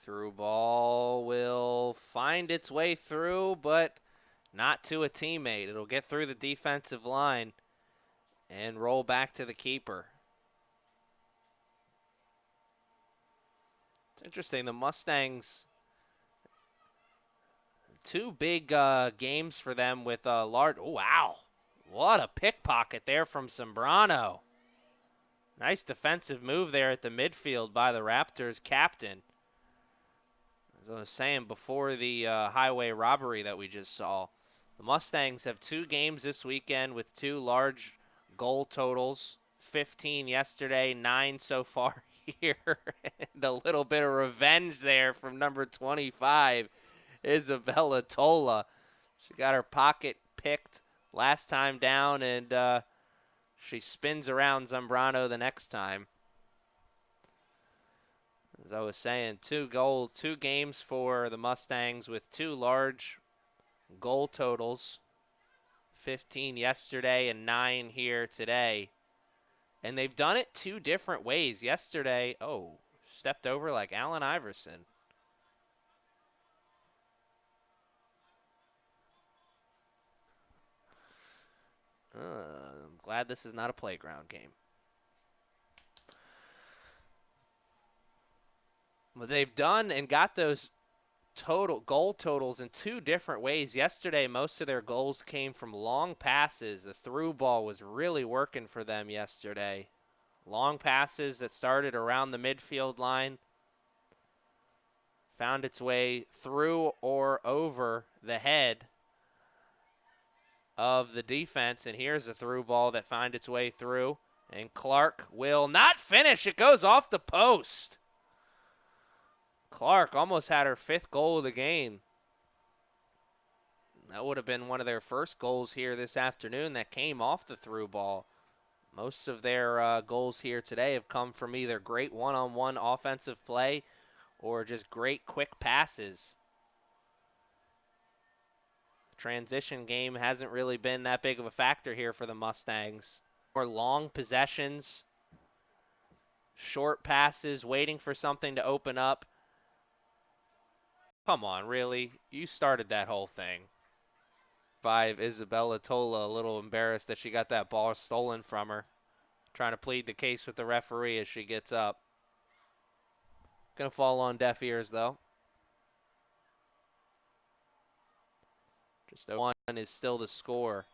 [SPEAKER 1] Through ball will find its way through, but not to a teammate. It'll get through the defensive line and roll back to the keeper. It's interesting. The Mustangs, 2 big games for them with a large. Oh, wow. What a pickpocket there from Zambrano. Nice defensive move there at the midfield by the Raptors captain. As I was saying before the highway robbery that we just saw, the Mustangs have 2 games this weekend with 2 large goal totals. 15 yesterday, 9 so far here. And a little bit of revenge there from number 25, Isabella Tola. She got her pocket picked last time down, and she spins around Zambrano the next time. As I was saying, 2 goals, 2 games for the Mustangs with 2 large goal totals. 15 yesterday and 9 here today. And they've done it 2 different ways. Yesterday, stepped over like Allen Iverson. I'm glad this is not a playground game. They've done and got those total goal totals in 2 different ways. Yesterday, most of their goals came from long passes. The through ball was really working for them yesterday. Long passes that started around the midfield line, found its way through or over the head of the defense. And here's a through ball that found its way through. And Clark will not finish. It goes off the post. Clark almost had her 5th goal of the game. That would have been one of their first goals here this afternoon that came off the through ball. Most of their goals here today have come from either great one-on-one offensive play or just great quick passes. The transition game hasn't really been that big of a factor here for the Mustangs. More long possessions, short passes, waiting for something to open up. Come on, really? You started that whole thing. 5, Isabella Tola, a little embarrassed that she got that ball stolen from her. Trying to plead the case with the referee as she gets up. Gonna fall on deaf ears, though. Just 1 is still the score.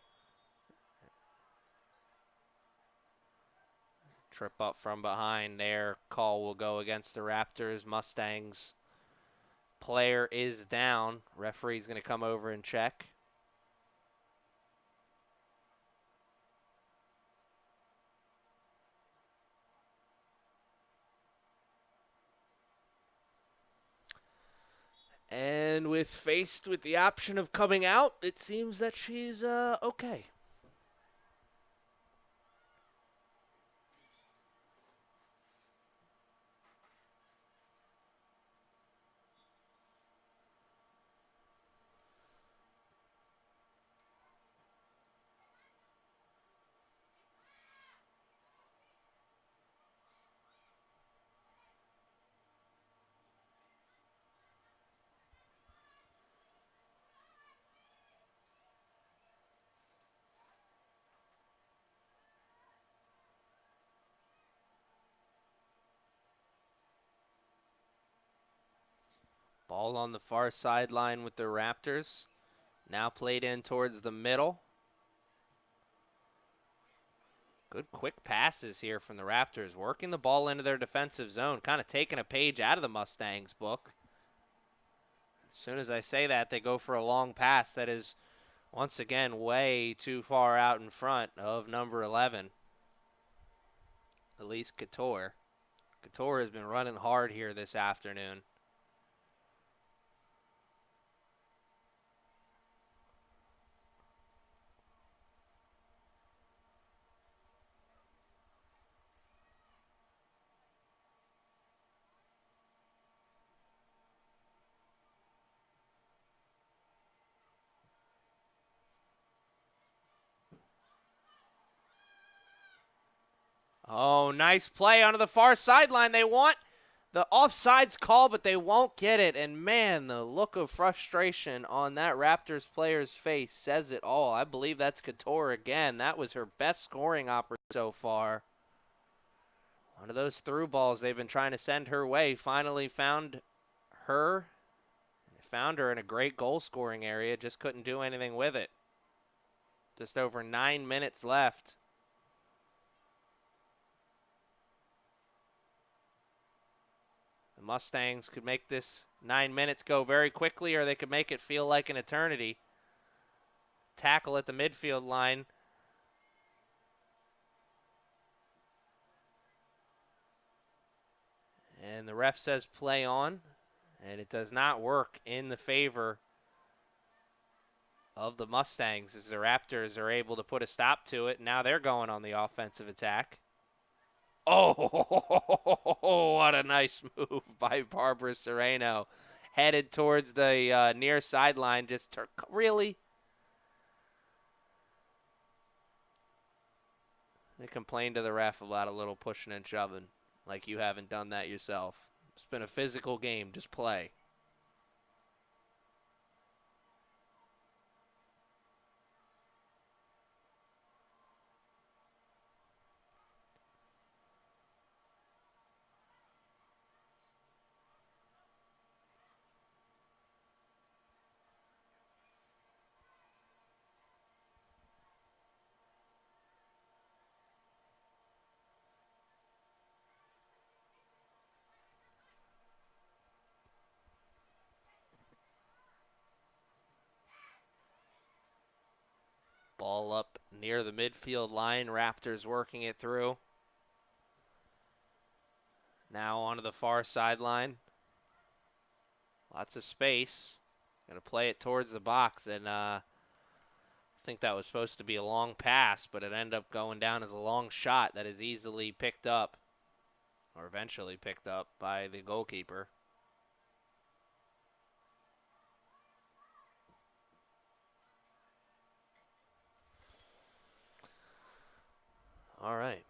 [SPEAKER 1] Trip up from behind there. Call will go against the Raptors. Mustangs player is down. Referee's going to come over and check. And faced with the option of coming out, it seems that she's okay. Ball on the far sideline with the Raptors. Now played in towards the middle. Good quick passes here from the Raptors, working the ball into their defensive zone, kind of taking a page out of the Mustangs' book. As soon as I say that, they go for a long pass that is, once again, way too far out in front of number 11, Elise Couture. Couture has been running hard here this afternoon. Oh, nice play onto the far sideline. They want the offsides call, but they won't get it. And, man, the look of frustration on that Raptors player's face says it all. I believe that's Couture again. That was her best scoring opportunity so far. One of those through balls they've been trying to send her way finally found her. Found her in a great goal-scoring area. Just couldn't do anything with it. Just over 9 minutes left. The Mustangs could make this 9 minutes go very quickly, or they could make it feel like an eternity. Tackle at the midfield line. And the ref says play on, and it does not work in the favor of the Mustangs as the Raptors are able to put a stop to it. Now they're going on the offensive attack. Oh, what a nice move by Barbara Sereno. Headed towards the near sideline. Really? They complained to the ref about a little pushing and shoving, like you haven't done that yourself. It's been a physical game. Just play. Ball up near the midfield line. Raptors working it through. Now onto the far sideline. Lots of space. Going to play it towards the box. And I think that was supposed to be a long pass, but it ended up going down as a long shot that is easily picked up, or eventually picked up by the goalkeeper. All right.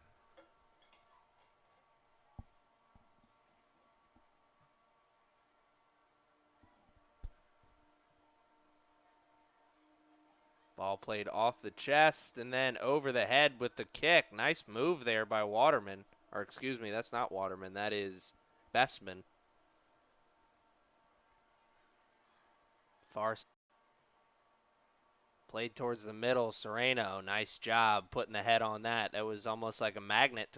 [SPEAKER 1] Ball played off the chest and then over the head with the kick. Nice move there by Waterman. Or excuse me, that's not Waterman. That is Bessman. Played towards the middle. Sereno, nice job putting the head on that. That was almost like a magnet.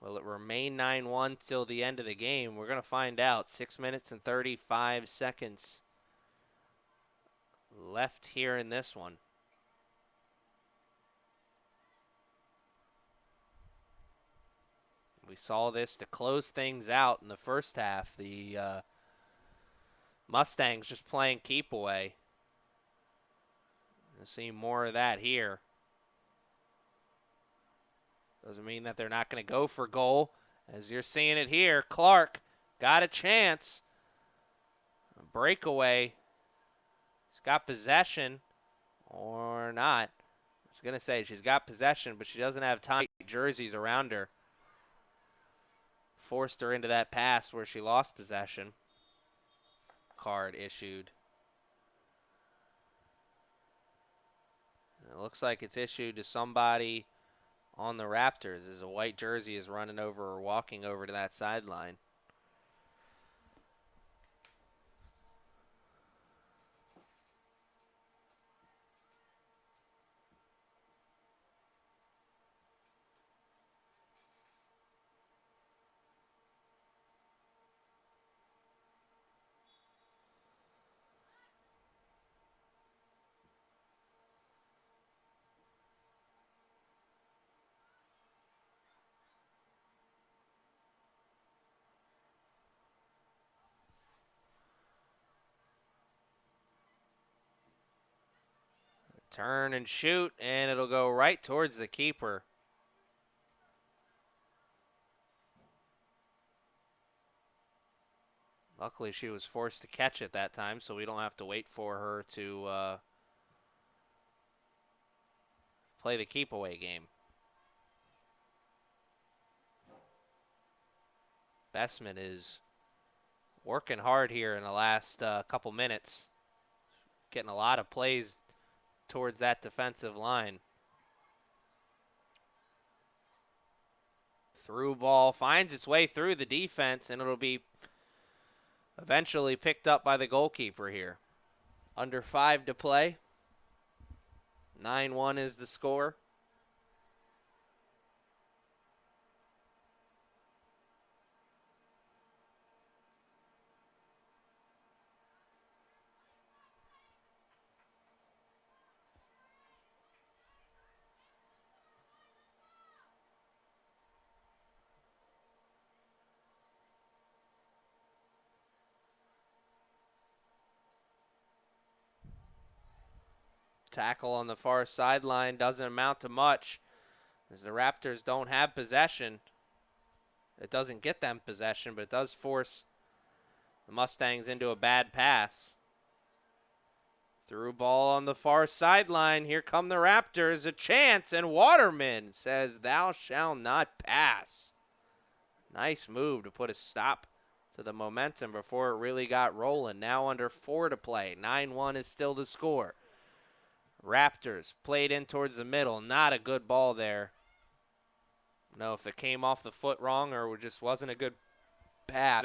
[SPEAKER 1] Will it remain 9-1 till the end of the game? We're going to find out. 6 minutes and 35 seconds left here in this one. We saw this to close things out in the first half. The Mustangs just playing keep away. We'll see more of that here. Doesn't mean that they're not going to go for goal. As you're seeing it here, Clark got a chance. A breakaway. He's got possession or not. I was going to say she's got possession, but she doesn't have time. Jerseys around her. Forced her into that pass where she lost possession. Card issued. It looks like it's issued to somebody on the Raptors as a white jersey is running over or walking over to that sideline. Turn and shoot, and it'll go right towards the keeper. Luckily, she was forced to catch it that time, so we don't have to wait for her to play the keep away game. Bessman is working hard here in the last couple minutes, getting a lot of plays towards that defensive line. Through ball finds its way through the defense, and it'll be eventually picked up by the goalkeeper here. Under 5 to play. 9-1 is the score. Tackle on the far sideline doesn't amount to much as the Raptors don't have possession. It doesn't get them possession, but it does force the Mustangs into a bad pass. Through ball on the far sideline. Here come the Raptors. A chance, and Waterman says, "Thou shalt not pass." Nice move to put a stop to the momentum before it really got rolling. Now under 4 to play. 9-1 is still the score. Raptors played in towards the middle. Not a good ball there. No, if it came off the foot wrong or it just wasn't a good pass.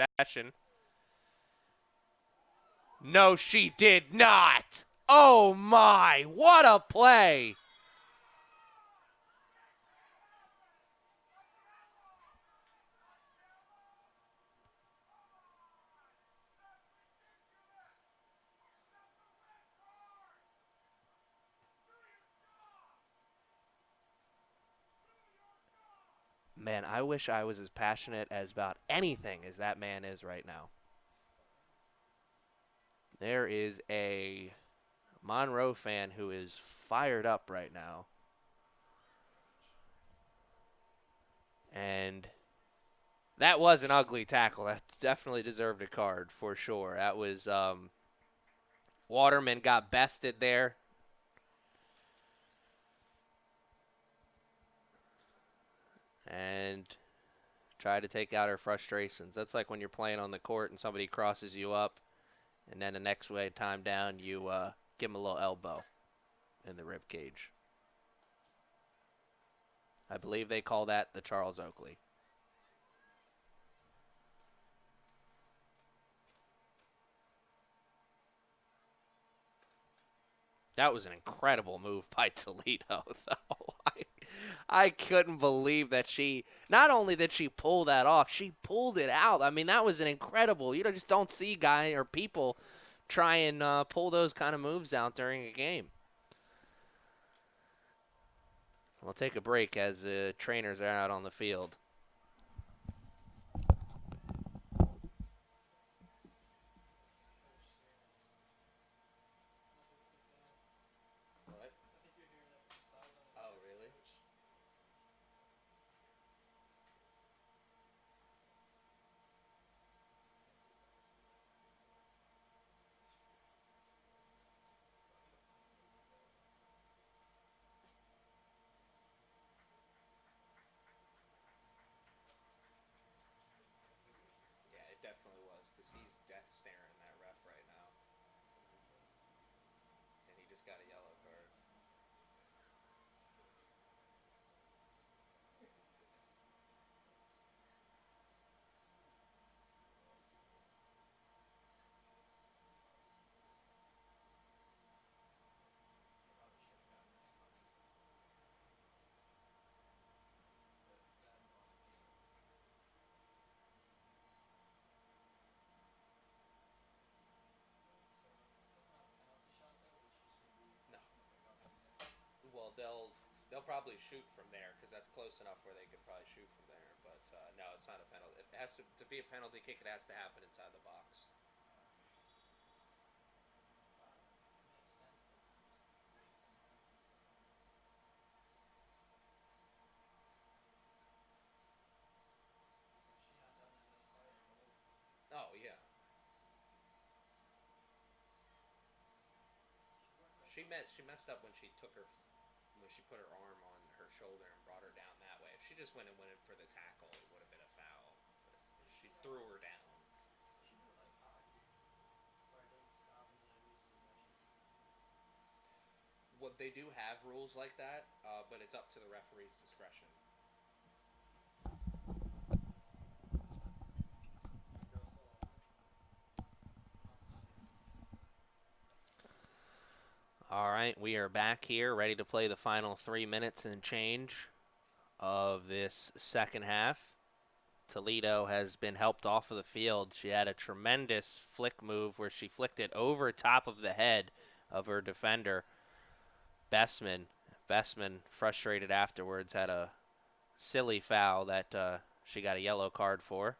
[SPEAKER 1] No, she did not. Oh, my. What a play. Man, I wish I was as passionate as about anything as that man is right now. There is a Monroe fan who is fired up right now. And that was an ugly tackle. That definitely deserved a card for sure. That was Waterman got bested there. And try to take out her frustrations. That's like when you're playing on the court and somebody crosses you up, and then the next way time down, you give them a little elbow in the rib cage. I believe they call that the Charles Oakley. That was an incredible move by Toledo, though. I couldn't believe that she, not only did she pull that off, she pulled it out. I mean, that was an incredible, just don't see guy or people try and pull those kind of moves out during a game. We'll take a break as the trainers are out on the field. What? Oh, really? Yeah, it definitely was because he's death staring that ref right now, and he just got a yellow card. No. Well, they'll probably shoot from there because that's close enough where they could probably shoot from there. But no, it's not a penalty. It has to be a penalty kick. It has to happen inside the box. Oh yeah. She messed up when she put her arm on her shoulder and brought her down that way. If she just went and went in for the tackle, it would have been a foul. But she threw her down. Well, they do have rules like that, but it's up to the referee's discretion. All right, we are back here, ready to play the final 3 minutes and change of this second half. Toledo has been helped off of the field. She had a tremendous flick move where she flicked it over top of the head of her defender, Bessman. Bessman, frustrated afterwards, had a silly foul that she got a yellow card for.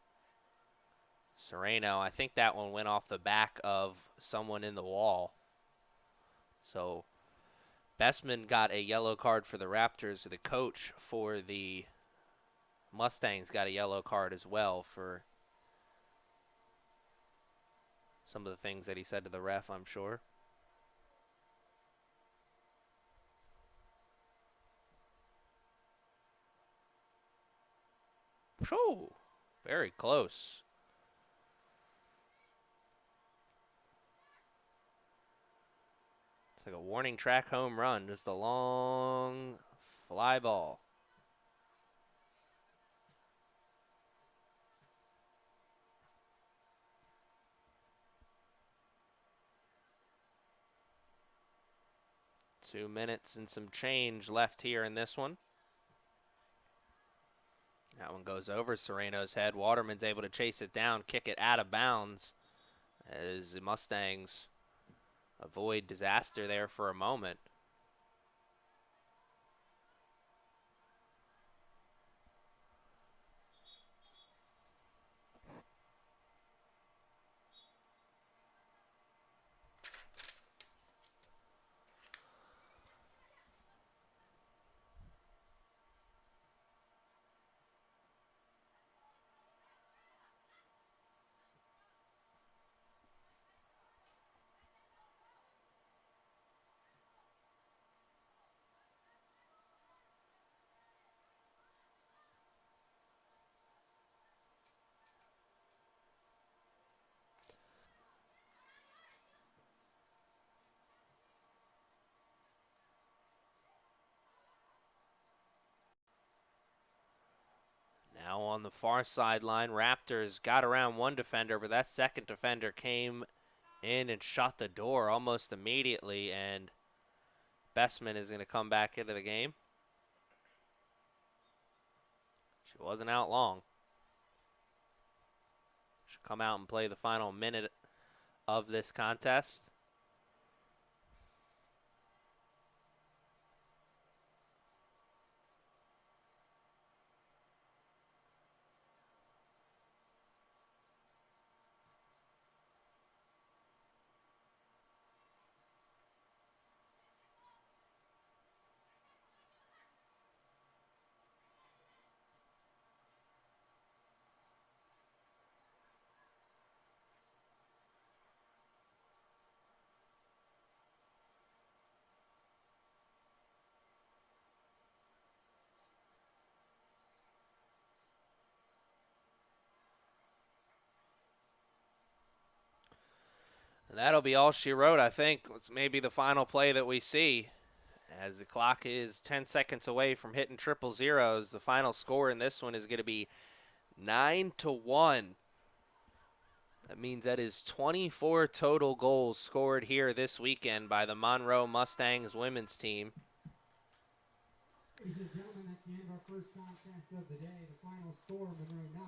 [SPEAKER 1] Sereno, I think that one went off the back of someone in the wall. So Bessman got a yellow card for the Raptors. The coach for the Mustangs got a yellow card as well for some of the things that he said to the ref, I'm sure. Whew, very close. It's like a warning track home run, just a long fly ball. Two minutes and some change left here in this one. That one goes over Sereno's head. Waterman's able to chase it down, kick it out of bounds as the Mustangs avoid disaster there for a moment. Now on the far sideline, Raptors got around one defender, but that second defender came in and shut the door almost immediately, and Bestman is going to come back into the game. She wasn't out long. She'll come out and play the final minute of this contest. And that'll be all she wrote, I think. It's maybe the final play that we see. As the clock is 10 seconds away from hitting triple zeros, the final score in this one is going to be 9-1. That means that is 24 total goals scored here this weekend by the Monroe Mustangs women's team.
[SPEAKER 2] Ladies and gentlemen, that's the end of our first contest of the day. The final score, Monroe 9,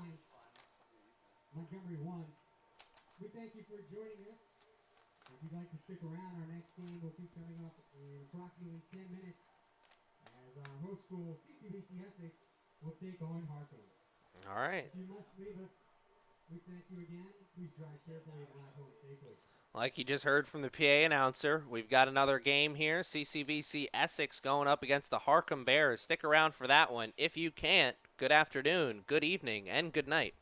[SPEAKER 2] Montgomery 1. We thank you for joining us. If you'd like to stick around, our next game will be coming up in approximately 10 minutes as our host school, CCBC Essex, will take on Hartford.
[SPEAKER 1] All right.
[SPEAKER 2] If you must leave us, we thank you again. Please drive carefully and ride home safely.
[SPEAKER 1] Like you just heard from the PA announcer, we've got another game here. CCBC Essex going up against the Harcum Bears. Stick around for that one. If you can't, good afternoon, good evening, and good night.